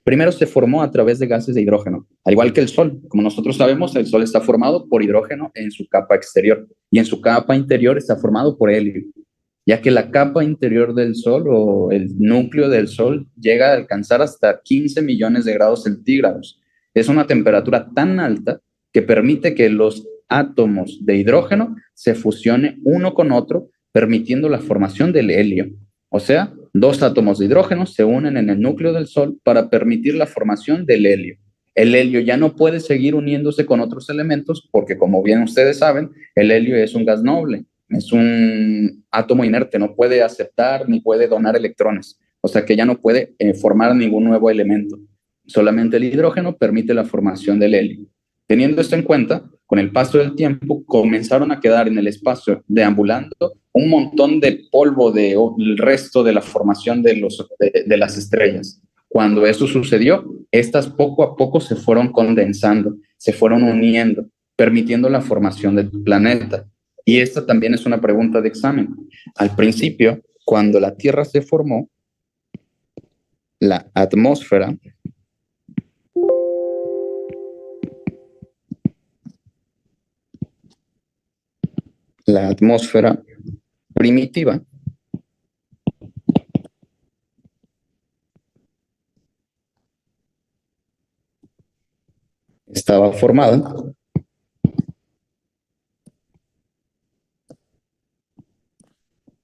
primero se formó a través de gases de hidrógeno, al igual que el Sol. Como nosotros sabemos, el Sol está formado por hidrógeno en su capa exterior y en su capa interior está formado por helio, ya que la capa interior del Sol o el núcleo del Sol llega a alcanzar hasta 15 millones de grados centígrados. Es una temperatura tan alta que permite que los átomos de hidrógeno se fusionen uno con otro, permitiendo la formación del helio. O sea, dos átomos de hidrógeno se unen en el núcleo del Sol para permitir la formación del helio. El helio ya no puede seguir uniéndose con otros elementos porque, como bien ustedes saben, el helio es un gas noble, es un átomo inerte, no puede aceptar ni puede donar electrones. O sea que ya no puede formar ningún nuevo elemento. Solamente el hidrógeno permite la formación del helio. Teniendo esto en cuenta, con el paso del tiempo comenzaron a quedar en el espacio deambulando un montón de polvo del resto de la formación de las estrellas. Cuando eso sucedió, estas poco a poco se fueron condensando, se fueron uniendo, permitiendo la formación del planeta. Y esta también es una pregunta de examen. Al principio, cuando la Tierra se formó, la atmósfera primitiva estaba formada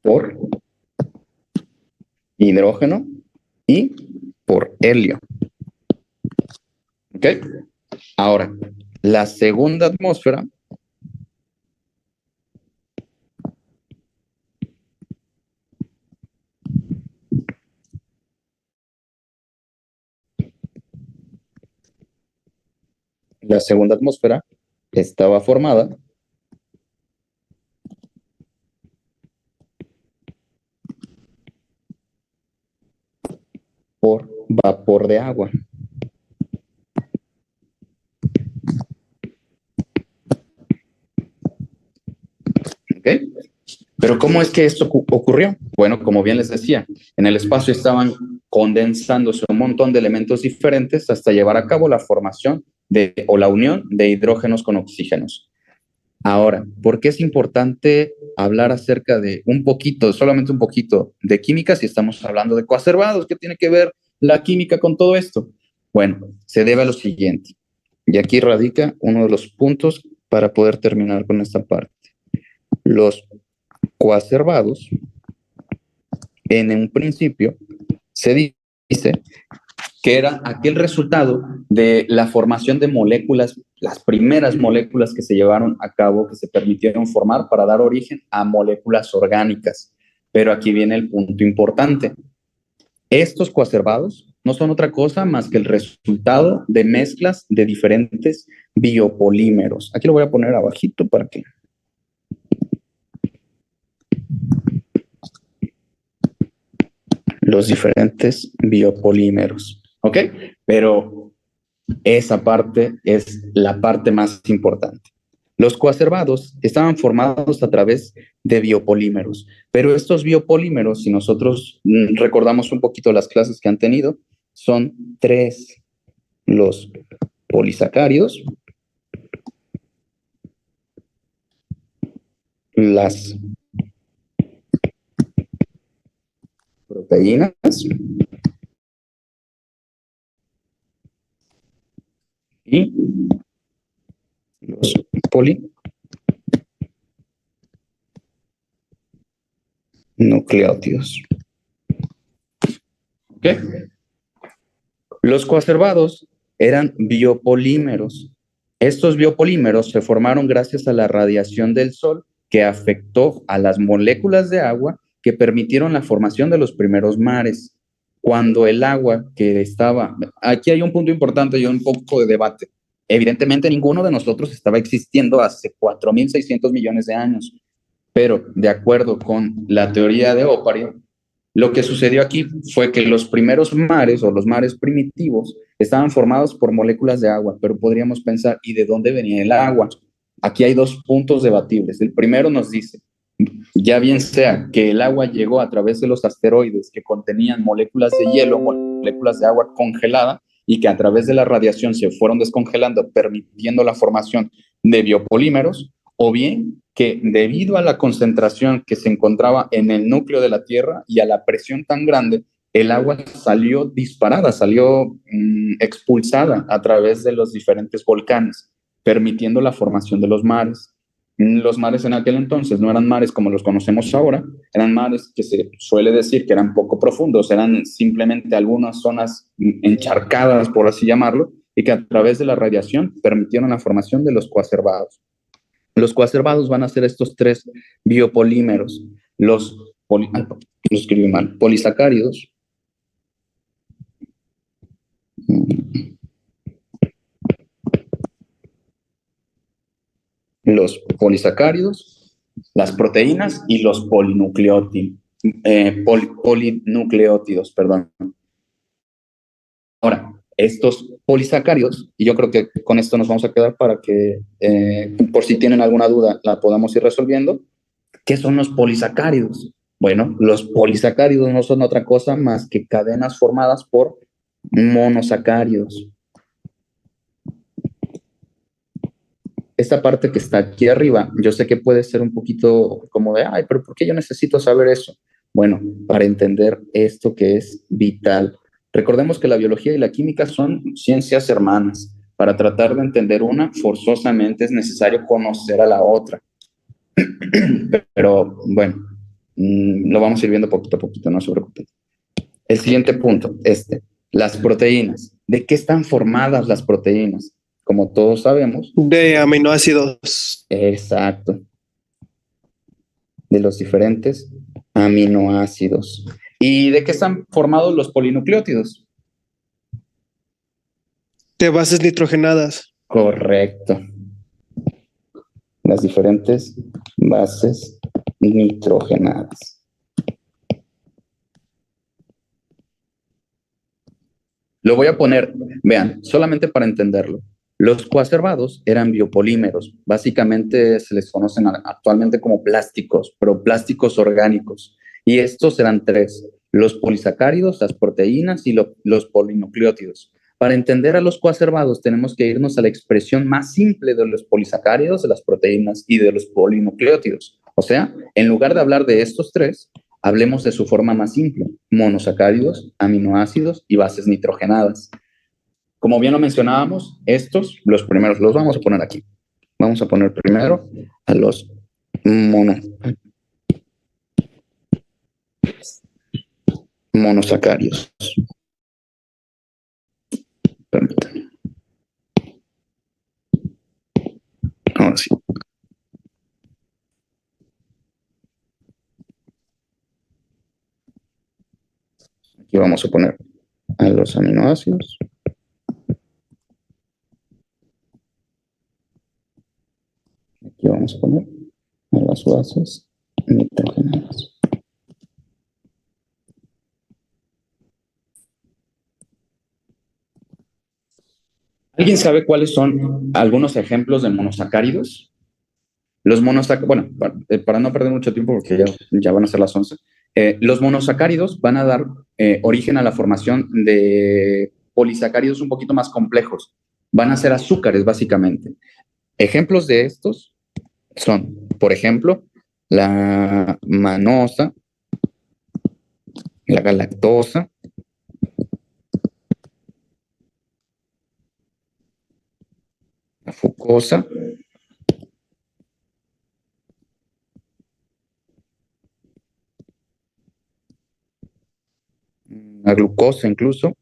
por hidrógeno y por helio. ¿Ok? Ahora, la segunda atmósfera estaba formada por vapor de agua. ¿Ok? Pero ¿cómo es que esto ocurrió? Bueno, como bien les decía, en el espacio estaban condensándose un montón de elementos diferentes hasta llevar a cabo la formación o la unión de hidrógenos con oxígenos. Ahora, ¿por qué es importante hablar acerca de un poquito, solamente un poquito de química si estamos hablando de coacervados? ¿Qué tiene que ver la química con todo esto? Bueno, se debe a lo siguiente. Y aquí radica uno de los puntos para poder terminar con esta parte. Los coacervados, en un principio, se dice que era aquel resultado de la formación de moléculas, las primeras moléculas que se llevaron a cabo, que se permitieron formar para dar origen a moléculas orgánicas. Pero aquí viene el punto importante. Estos coacervados no son otra cosa más que el resultado de mezclas de diferentes biopolímeros. Aquí lo voy a poner abajito para que... los diferentes biopolímeros. ¿Ok? Pero esa parte es la parte más importante. Los coacervados estaban formados a través de biopolímeros, pero estos biopolímeros, si nosotros recordamos un poquito las clases que han tenido, son tres: los polisacáridos, las proteínas y los polinucleótidos. ¿Ok? Los coacervados eran biopolímeros. Estos biopolímeros se formaron gracias a la radiación del Sol que afectó a las moléculas de agua que permitieron la formación de los primeros mares. Cuando el agua que estaba... Aquí hay un punto importante y un poco de debate. Evidentemente ninguno de nosotros estaba existiendo hace 4.600 millones de años, pero de acuerdo con la teoría de Oparin, lo que sucedió aquí fue que los primeros mares o los mares primitivos estaban formados por moléculas de agua, pero podríamos pensar, ¿y de dónde venía el agua? Aquí hay dos puntos debatibles. El primero nos dice ya bien sea que el agua llegó a través de los asteroides que contenían moléculas de hielo, moléculas de agua congelada, y que a través de la radiación se fueron descongelando, permitiendo la formación de biopolímeros, o bien que debido a la concentración que se encontraba en el núcleo de la Tierra y a la presión tan grande, el agua salió disparada, salió expulsada a través de los diferentes volcanes, permitiendo la formación de los mares. Los mares en aquel entonces no eran mares como los conocemos ahora, eran mares que se suele decir que eran poco profundos, eran simplemente algunas zonas encharcadas, por así llamarlo, y que a través de la radiación permitieron la formación de los coacervados. Los coacervados van a ser estos tres biopolímeros, lo escribí mal, polisacáridos, los polisacáridos, las proteínas y los polinucleótidos, perdón. Ahora, estos polisacáridos, y yo creo que con esto nos vamos a quedar para que, por si tienen alguna duda, la podamos ir resolviendo. ¿Qué son los polisacáridos? Bueno, los polisacáridos no son otra cosa más que cadenas formadas por monosacáridos. Esta parte que está aquí arriba, yo sé que puede ser un poquito como de, ay, pero ¿por qué yo necesito saber eso? Bueno, para entender esto que es vital. Recordemos que la biología y la química son ciencias hermanas. Para tratar de entender una, forzosamente es necesario conocer a la otra. Pero bueno, lo vamos a ir viendo poquito a poquito, no se preocupen. El siguiente punto, las proteínas. ¿De qué están formadas las proteínas? Como todos sabemos. De aminoácidos. Exacto. De los diferentes aminoácidos. ¿Y de qué están formados los polinucleótidos? De bases nitrogenadas. Correcto. Las diferentes bases nitrogenadas. Lo voy a poner, vean, solamente para entenderlo. Los coacervados eran biopolímeros, básicamente se les conocen actualmente como plásticos, pero plásticos orgánicos. Y estos eran tres, los polisacáridos, las proteínas y los polinucleótidos. Para entender a los coacervados tenemos que irnos a la expresión más simple de los polisacáridos, de las proteínas y de los polinucleótidos. O sea, en lugar de hablar de estos tres, hablemos de su forma más simple, monosacáridos, aminoácidos y bases nitrogenadas. Como bien lo mencionábamos, estos, los primeros, los vamos a poner aquí. Vamos a poner primero a los monosacáridos. Permítanme. Ahora sí. Aquí vamos a poner a los aminoácidos. Aquí vamos a poner a las bases nitrogenadas. ¿Alguien sabe cuáles son algunos ejemplos de monosacáridos? Los monosacáridos, bueno, para no perder mucho tiempo porque ya van a ser las 11, los monosacáridos van a dar origen a la formación de polisacáridos un poquito más complejos. Van a ser azúcares, básicamente. Ejemplos de estos son, por ejemplo, la manosa, la galactosa, la fucosa, la glucosa incluso.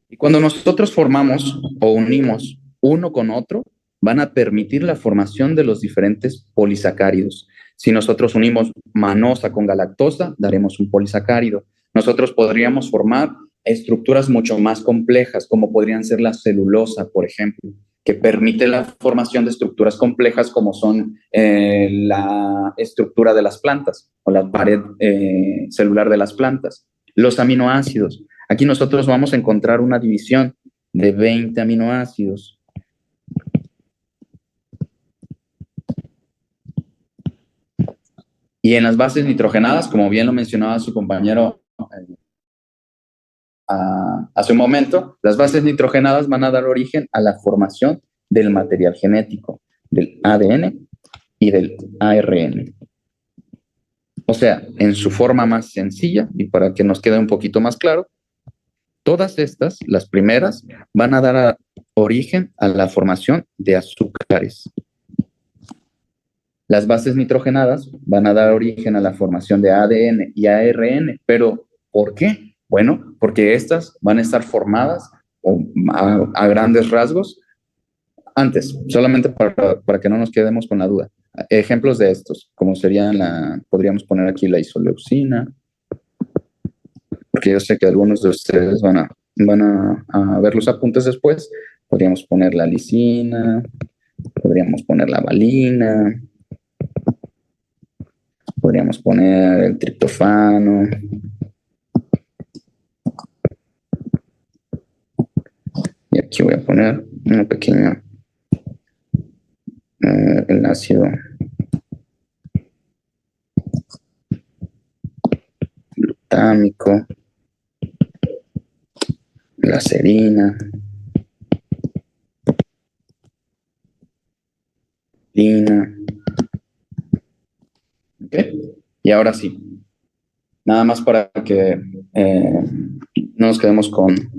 Y cuando nosotros formamos o unimos uno con otro, van a permitir la formación de los diferentes polisacáridos. Si nosotros unimos manosa con galactosa, daremos un polisacárido. Nosotros podríamos formar estructuras mucho más complejas, como podrían ser la celulosa, por ejemplo, que permite la formación de estructuras complejas como son la estructura de las plantas o la pared celular de las plantas. Los aminoácidos. Aquí nosotros vamos a encontrar una división de 20 aminoácidos. Y en las bases nitrogenadas, como bien lo mencionaba su compañero hace un momento, las bases nitrogenadas van a dar origen a la formación del material genético, del ADN y del ARN. O sea, en su forma más sencilla, y para que nos quede un poquito más claro, todas estas, las primeras, van a dar origen a la formación de azúcares. Las bases nitrogenadas van a dar origen a la formación de ADN y ARN, pero ¿por qué? Bueno, porque estas van a estar formadas a grandes rasgos antes, solamente para que no nos quedemos con la duda. Ejemplos de estos, como serían podríamos poner aquí la isoleucina, porque yo sé que algunos de ustedes van a ver los apuntes después. Podríamos poner la lisina, podríamos poner la valina, podríamos poner el triptofano. Y aquí voy a poner una pequeña, el ácido glutámico, la serina, lina. ¿Okay? Y ahora sí, nada más para que no nos quedemos con él.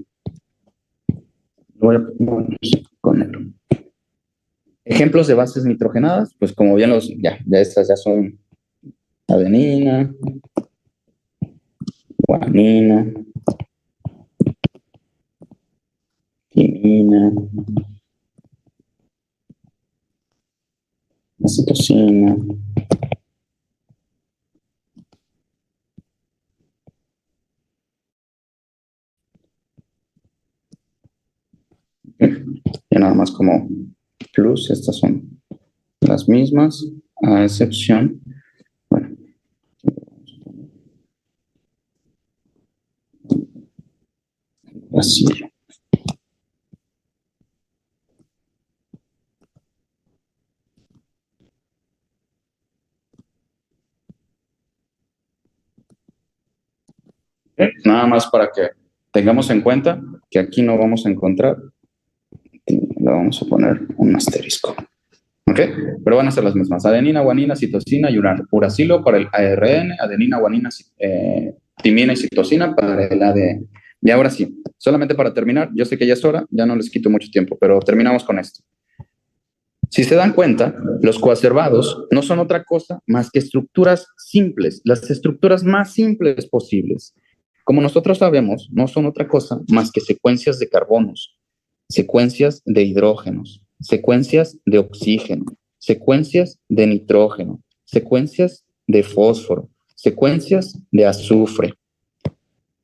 Ejemplos de bases nitrogenadas, pues como bien ya estas ya son adenina, guanina, timina, citosina, ya nada más como plus, estas son las mismas, a excepción, bueno, así. Nada más para que tengamos en cuenta que aquí no vamos a encontrar, le vamos a poner un asterisco. ¿Ok? Pero van a ser las mismas. Adenina, guanina, citosina y uracilo para el ARN, adenina, guanina, timina y citosina para el ADN. Y ahora sí, solamente para terminar, yo sé que ya es hora, ya no les quito mucho tiempo, pero terminamos con esto. Si se dan cuenta, los coacervados no son otra cosa más que estructuras simples, las estructuras más simples posibles. Como nosotros sabemos, no son otra cosa más que secuencias de carbonos, secuencias de hidrógenos, secuencias de oxígeno, secuencias de nitrógeno, secuencias de fósforo, secuencias de azufre.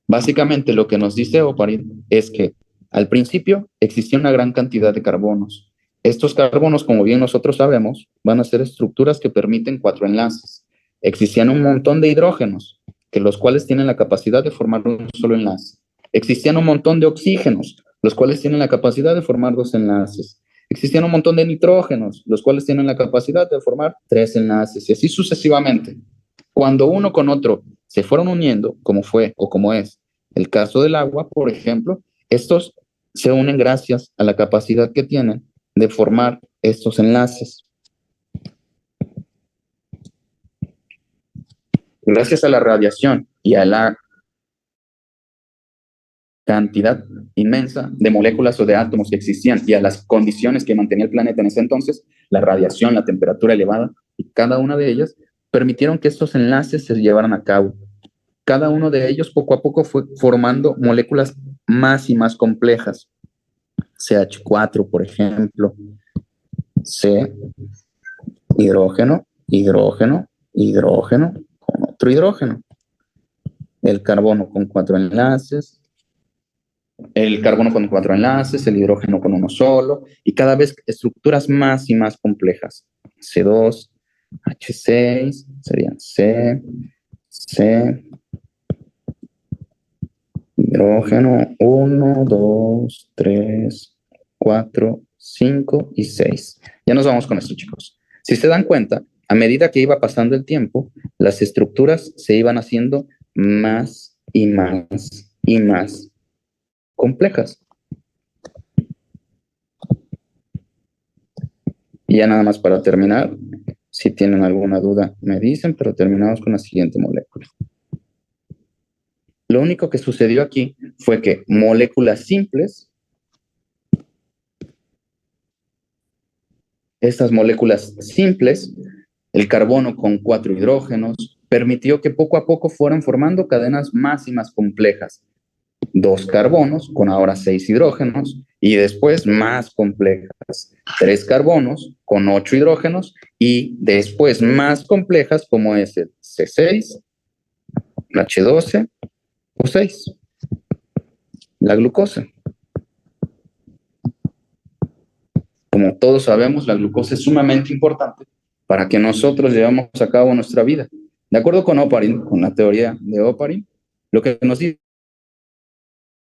Básicamente lo que nos dice Oparin es que al principio existía una gran cantidad de carbonos. Estos carbonos, como bien nosotros sabemos, van a ser estructuras que permiten 4 enlaces. Existían un montón de hidrógenos, que los cuales tienen la capacidad de formar un solo enlace. Existían un montón de oxígenos, los cuales tienen la capacidad de formar 2 enlaces. Existían un montón de nitrógenos, los cuales tienen la capacidad de formar 3 enlaces, y así sucesivamente. Cuando uno con otro se fueron uniendo, como fue o como es el caso del agua, por ejemplo, estos se unen gracias a la capacidad que tienen de formar estos enlaces. Gracias a la radiación y a la cantidad inmensa de moléculas o de átomos que existían y a las condiciones que mantenía el planeta en ese entonces, la radiación, la temperatura elevada y cada una de ellas permitieron que estos enlaces se llevaran a cabo. Cada uno de ellos poco a poco fue formando moléculas más y más complejas. CH4, por ejemplo, C, hidrógeno, hidrógeno, hidrógeno, con otro hidrógeno. El carbono con 4 enlaces, el carbono con 4 enlaces, el hidrógeno con uno solo, y cada vez estructuras más y más complejas. C2, H6, serían C, C, hidrógeno 1, 2, 3, 4, 5 y 6. Ya nos vamos con esto, chicos. Si se dan cuenta, a medida que iba pasando el tiempo, las estructuras se iban haciendo más y más y más complejas. Y ya nada más para terminar, si tienen alguna duda me dicen, pero terminamos con la siguiente molécula. Lo único que sucedió aquí fue que moléculas simples, estas moléculas simples, el carbono con 4 hidrógenos, permitió que poco a poco fueran formando cadenas más y más complejas. 2 carbonos con ahora 6 hidrógenos y después más complejas. 3 carbonos con 8 hidrógenos y después más complejas como es el C6, H12 o 6, la glucosa. Como todos sabemos, la glucosa es sumamente importante para que nosotros llevemos a cabo nuestra vida. De acuerdo con Oparin, con la teoría de Oparin, lo que nos dice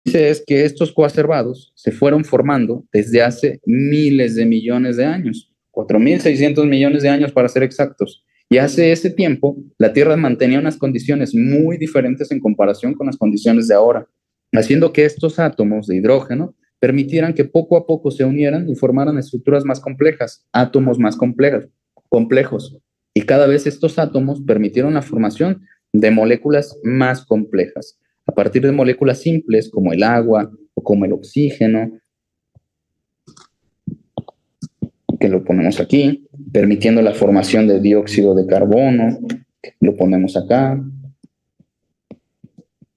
es que estos coacervados se fueron formando desde hace miles de millones de años, 4.600 millones de años para ser exactos. Y hace ese tiempo, la Tierra mantenía unas condiciones muy diferentes en comparación con las condiciones de ahora, haciendo que estos átomos de hidrógeno permitieran que poco a poco se unieran y formaran estructuras más complejas, átomos más complejos. Y cada vez estos átomos permitieron la formación de moléculas más complejas, a partir de moléculas simples como el agua o como el oxígeno, que lo ponemos aquí, permitiendo la formación de dióxido de carbono, lo ponemos acá.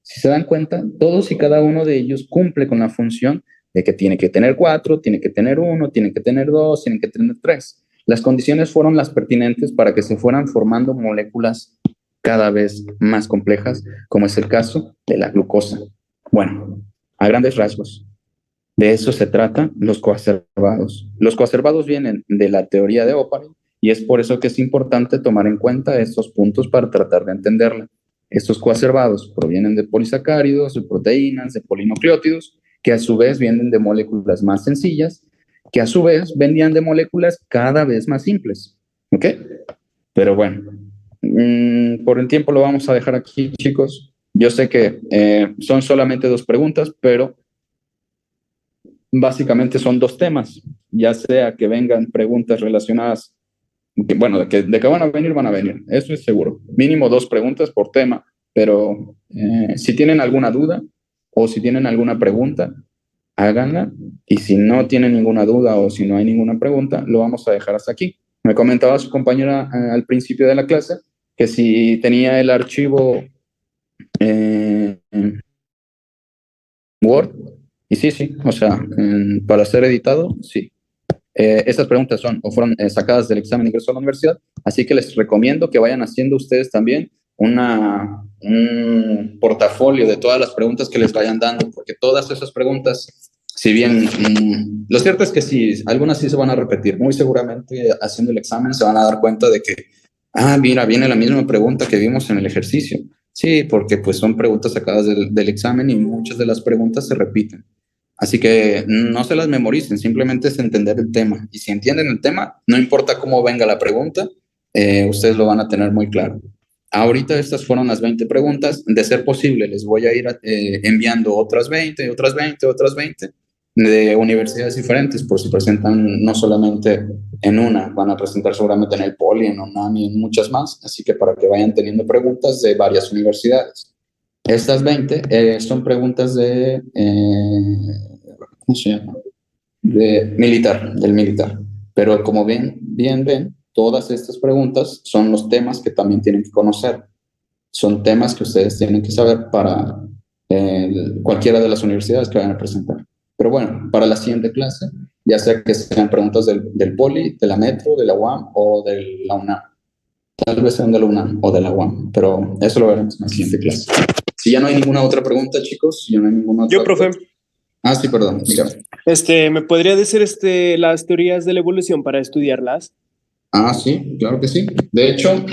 Si se dan cuenta, todos y cada uno de ellos cumple con la función de que tiene que tener 4, tiene que tener 1, tiene que tener 2, tiene que tener 3. Las condiciones fueron las pertinentes para que se fueran formando moléculas cada vez más complejas, como es el caso de la glucosa. Bueno, a grandes rasgos, de eso se trata los coacervados. Los coacervados vienen de la teoría de Oparin y es por eso que es importante tomar en cuenta estos puntos para tratar de entenderla. Estos coacervados provienen de polisacáridos, de proteínas, de polinucleótidos, que a su vez vienen de moléculas más sencillas, que a su vez venían de moléculas cada vez más simples. ¿Ok? Pero bueno, por el tiempo lo vamos a dejar aquí, chicos. Yo sé que son solamente 2 preguntas, pero básicamente son 2 temas, ya sea que vengan preguntas relacionadas, bueno, de que van a venir, eso es seguro. Mínimo 2 preguntas por tema, pero si tienen alguna duda o si tienen alguna pregunta, háganla, y si no tienen ninguna duda o si no hay ninguna pregunta, lo vamos a dejar hasta aquí. Me comentaba su compañera al principio de la clase que si tenía el archivo Word, y sí, o sea, para ser editado, sí. Estas preguntas son o fueron sacadas del examen de ingreso a la universidad, así que les recomiendo que vayan haciendo ustedes también un portafolio de todas las preguntas que les vayan dando, porque todas esas preguntas, si bien, lo cierto es que sí, algunas sí se van a repetir, muy seguramente haciendo el examen se van a dar cuenta de que, mira, viene la misma pregunta que vimos en el ejercicio. Sí, porque pues son preguntas sacadas del examen y muchas de las preguntas se repiten. Así que no se las memoricen, simplemente es entender el tema. Y si entienden el tema, no importa cómo venga la pregunta, ustedes lo van a tener muy claro. Ahorita estas fueron las 20 preguntas. De ser posible, les voy a ir enviando otras 20, otras 20, otras 20 de universidades diferentes, por si presentan no solamente en una, van a presentar seguramente en el Poli, en UNAM y en muchas más. Así que para que vayan teniendo preguntas de varias universidades. Estas 20 son preguntas de, ¿cómo se llama? Del militar. Pero como bien ven, todas estas preguntas son los temas que también tienen que conocer. Son temas que ustedes tienen que saber para cualquiera de las universidades que vayan a presentar. Pero bueno, para la siguiente clase, ya sea que sean preguntas del Poli, de la Metro, de la UAM o de la UNAM. Tal vez sean de la UNAM o de la UAM, pero eso lo veremos en la siguiente clase. Si ya no hay ninguna otra pregunta, chicos, si ya no hay ninguna otra. Yo, profe. Sí, perdón, dígame. ¿Me podría decir las teorías de la evolución para estudiarlas? Sí, claro que sí. De hecho,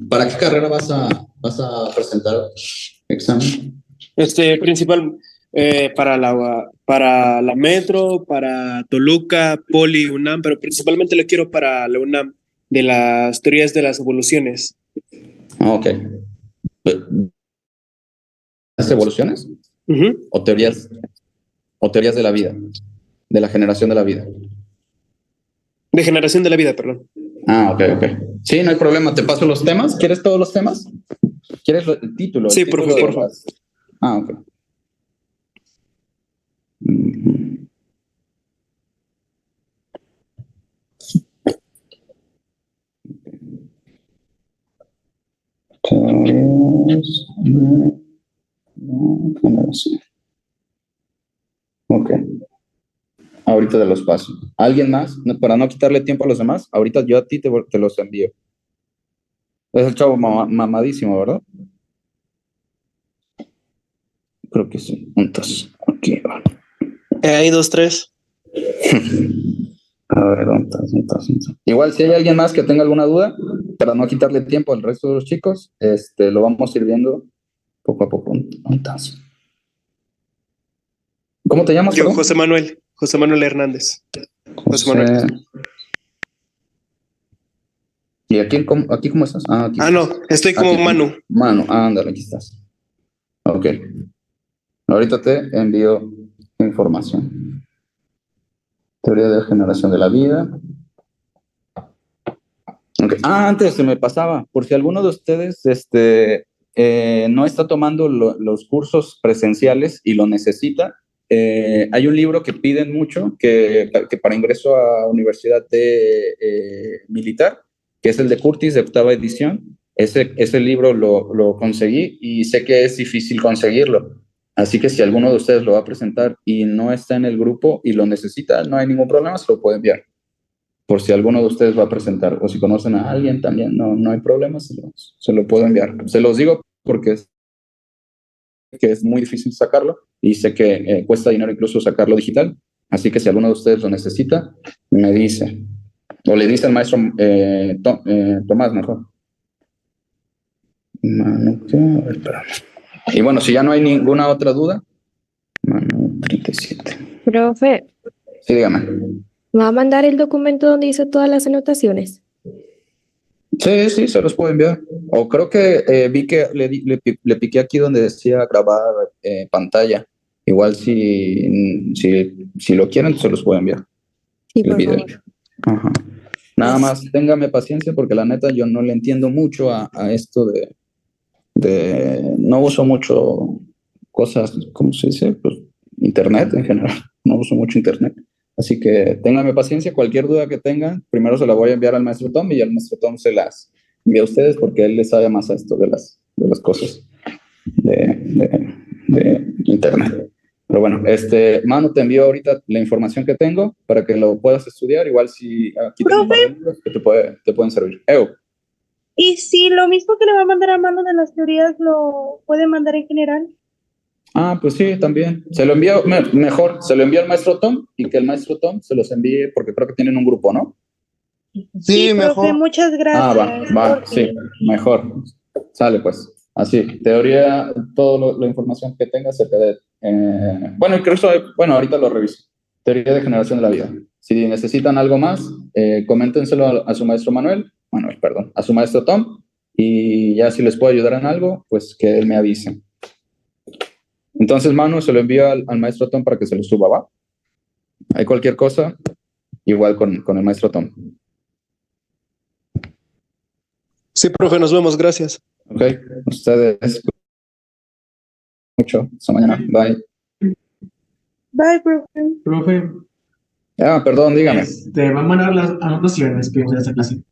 ¿para qué carrera vas a presentar examen? Para la Metro, para Toluca, Poli, UNAM, pero principalmente lo quiero para la UNAM, de las teorías de las evoluciones. Ah, ok. ¿Las evoluciones? Ujú. ¿O teorías de la vida? De la generación de la vida. De generación de la vida, perdón. Ah, ok, ok. Sí, no hay problema. Te paso los temas. ¿Quieres todos los temas? ¿Quieres el título? Sí, por favor, por favor. Ah, ok. Teorías de la generación. Ok. Ahorita te los paso. ¿Alguien más? Para no quitarle tiempo a los demás, ahorita yo a ti te los envío. Es el chavo mamadísimo, ¿verdad? Creo que sí. Entonces, aquí va. Hay 2, 3. A ver, entonces. Igual, si hay alguien más que tenga alguna duda, para no quitarle tiempo al resto de los chicos, lo vamos a ir viendo poco a poco. Entonces. ¿Cómo te llamas, Yo, perdón? José Manuel Hernández. José Manuel. ¿Y aquí cómo estás? Ah, aquí estás. No, estoy como Aquí, Manu. Manu, ándale, aquí estás. Ok. Ahorita te envío información. Teoría de generación de la vida. Okay. Antes se me pasaba, por si alguno de ustedes no está tomando los cursos presenciales y lo necesita, hay un libro que piden mucho que para ingreso a universidad militar, que es el de Curtis de octava edición. Ese libro lo conseguí y sé que es difícil conseguirlo. Así que si alguno de ustedes lo va a presentar y no está en el grupo y lo necesita, no hay ningún problema, se lo puede enviar por si alguno de ustedes va a presentar, o si conocen a alguien también, no hay problema, se lo puedo enviar. Se los digo porque es muy difícil sacarlo y sé que cuesta dinero incluso sacarlo digital, así que si alguno de ustedes lo necesita, me dice, o le dice al maestro Tomás mejor. Y bueno, si ya no hay ninguna otra duda, Manu 37. Profe, Sí, dígame. ¿va a mandar el documento donde hizo todas las anotaciones? Sí, se los puedo enviar. O creo que vi que le piqué aquí donde decía grabar pantalla. Igual si lo quieren, se los puedo enviar. Sí, El por video. favor. Ajá. Nada más, téngame paciencia porque la neta yo no le entiendo mucho a esto no uso mucho cosas, ¿cómo se dice? Pues internet en general. No uso mucho internet. Así que ténganme paciencia, cualquier duda que tengan, primero se la voy a enviar al maestro Tom y el maestro Tom se las envía a ustedes porque él le sabe más a esto de las cosas de internet. Pero bueno, Manu, te envío ahorita la información que tengo para que lo puedas estudiar. Igual si aquí tengo un par de libros que te pueden servir. Y si lo mismo que le va a mandar a Mano de las teorías lo puede mandar en general. Ah, pues sí, también. Se lo envío mejor, se lo envío al maestro Tom y que el maestro Tom se los envíe porque creo que tienen un grupo, ¿no? Sí, profe, muchas gracias. Va, sí, mejor. Sale pues. Así, teoría, toda la información que tenga acerca de... bueno, incluso, ahorita lo reviso. Teoría de generación de la vida. Si necesitan algo más, coméntenselo a su maestro perdón, a su maestro Tom, y ya si les puedo ayudar en algo, pues que él me avise. Entonces, Manu, se lo envío al maestro Tom para que se lo suba, ¿va? Hay cualquier cosa, igual con el maestro Tom. Sí, profe, nos vemos, gracias. Ok, ustedes mucho. Hasta mañana. Bye. Bye, profe. Profe, Perdón, dígame. te van a mandar las anotaciones que usé esta clase.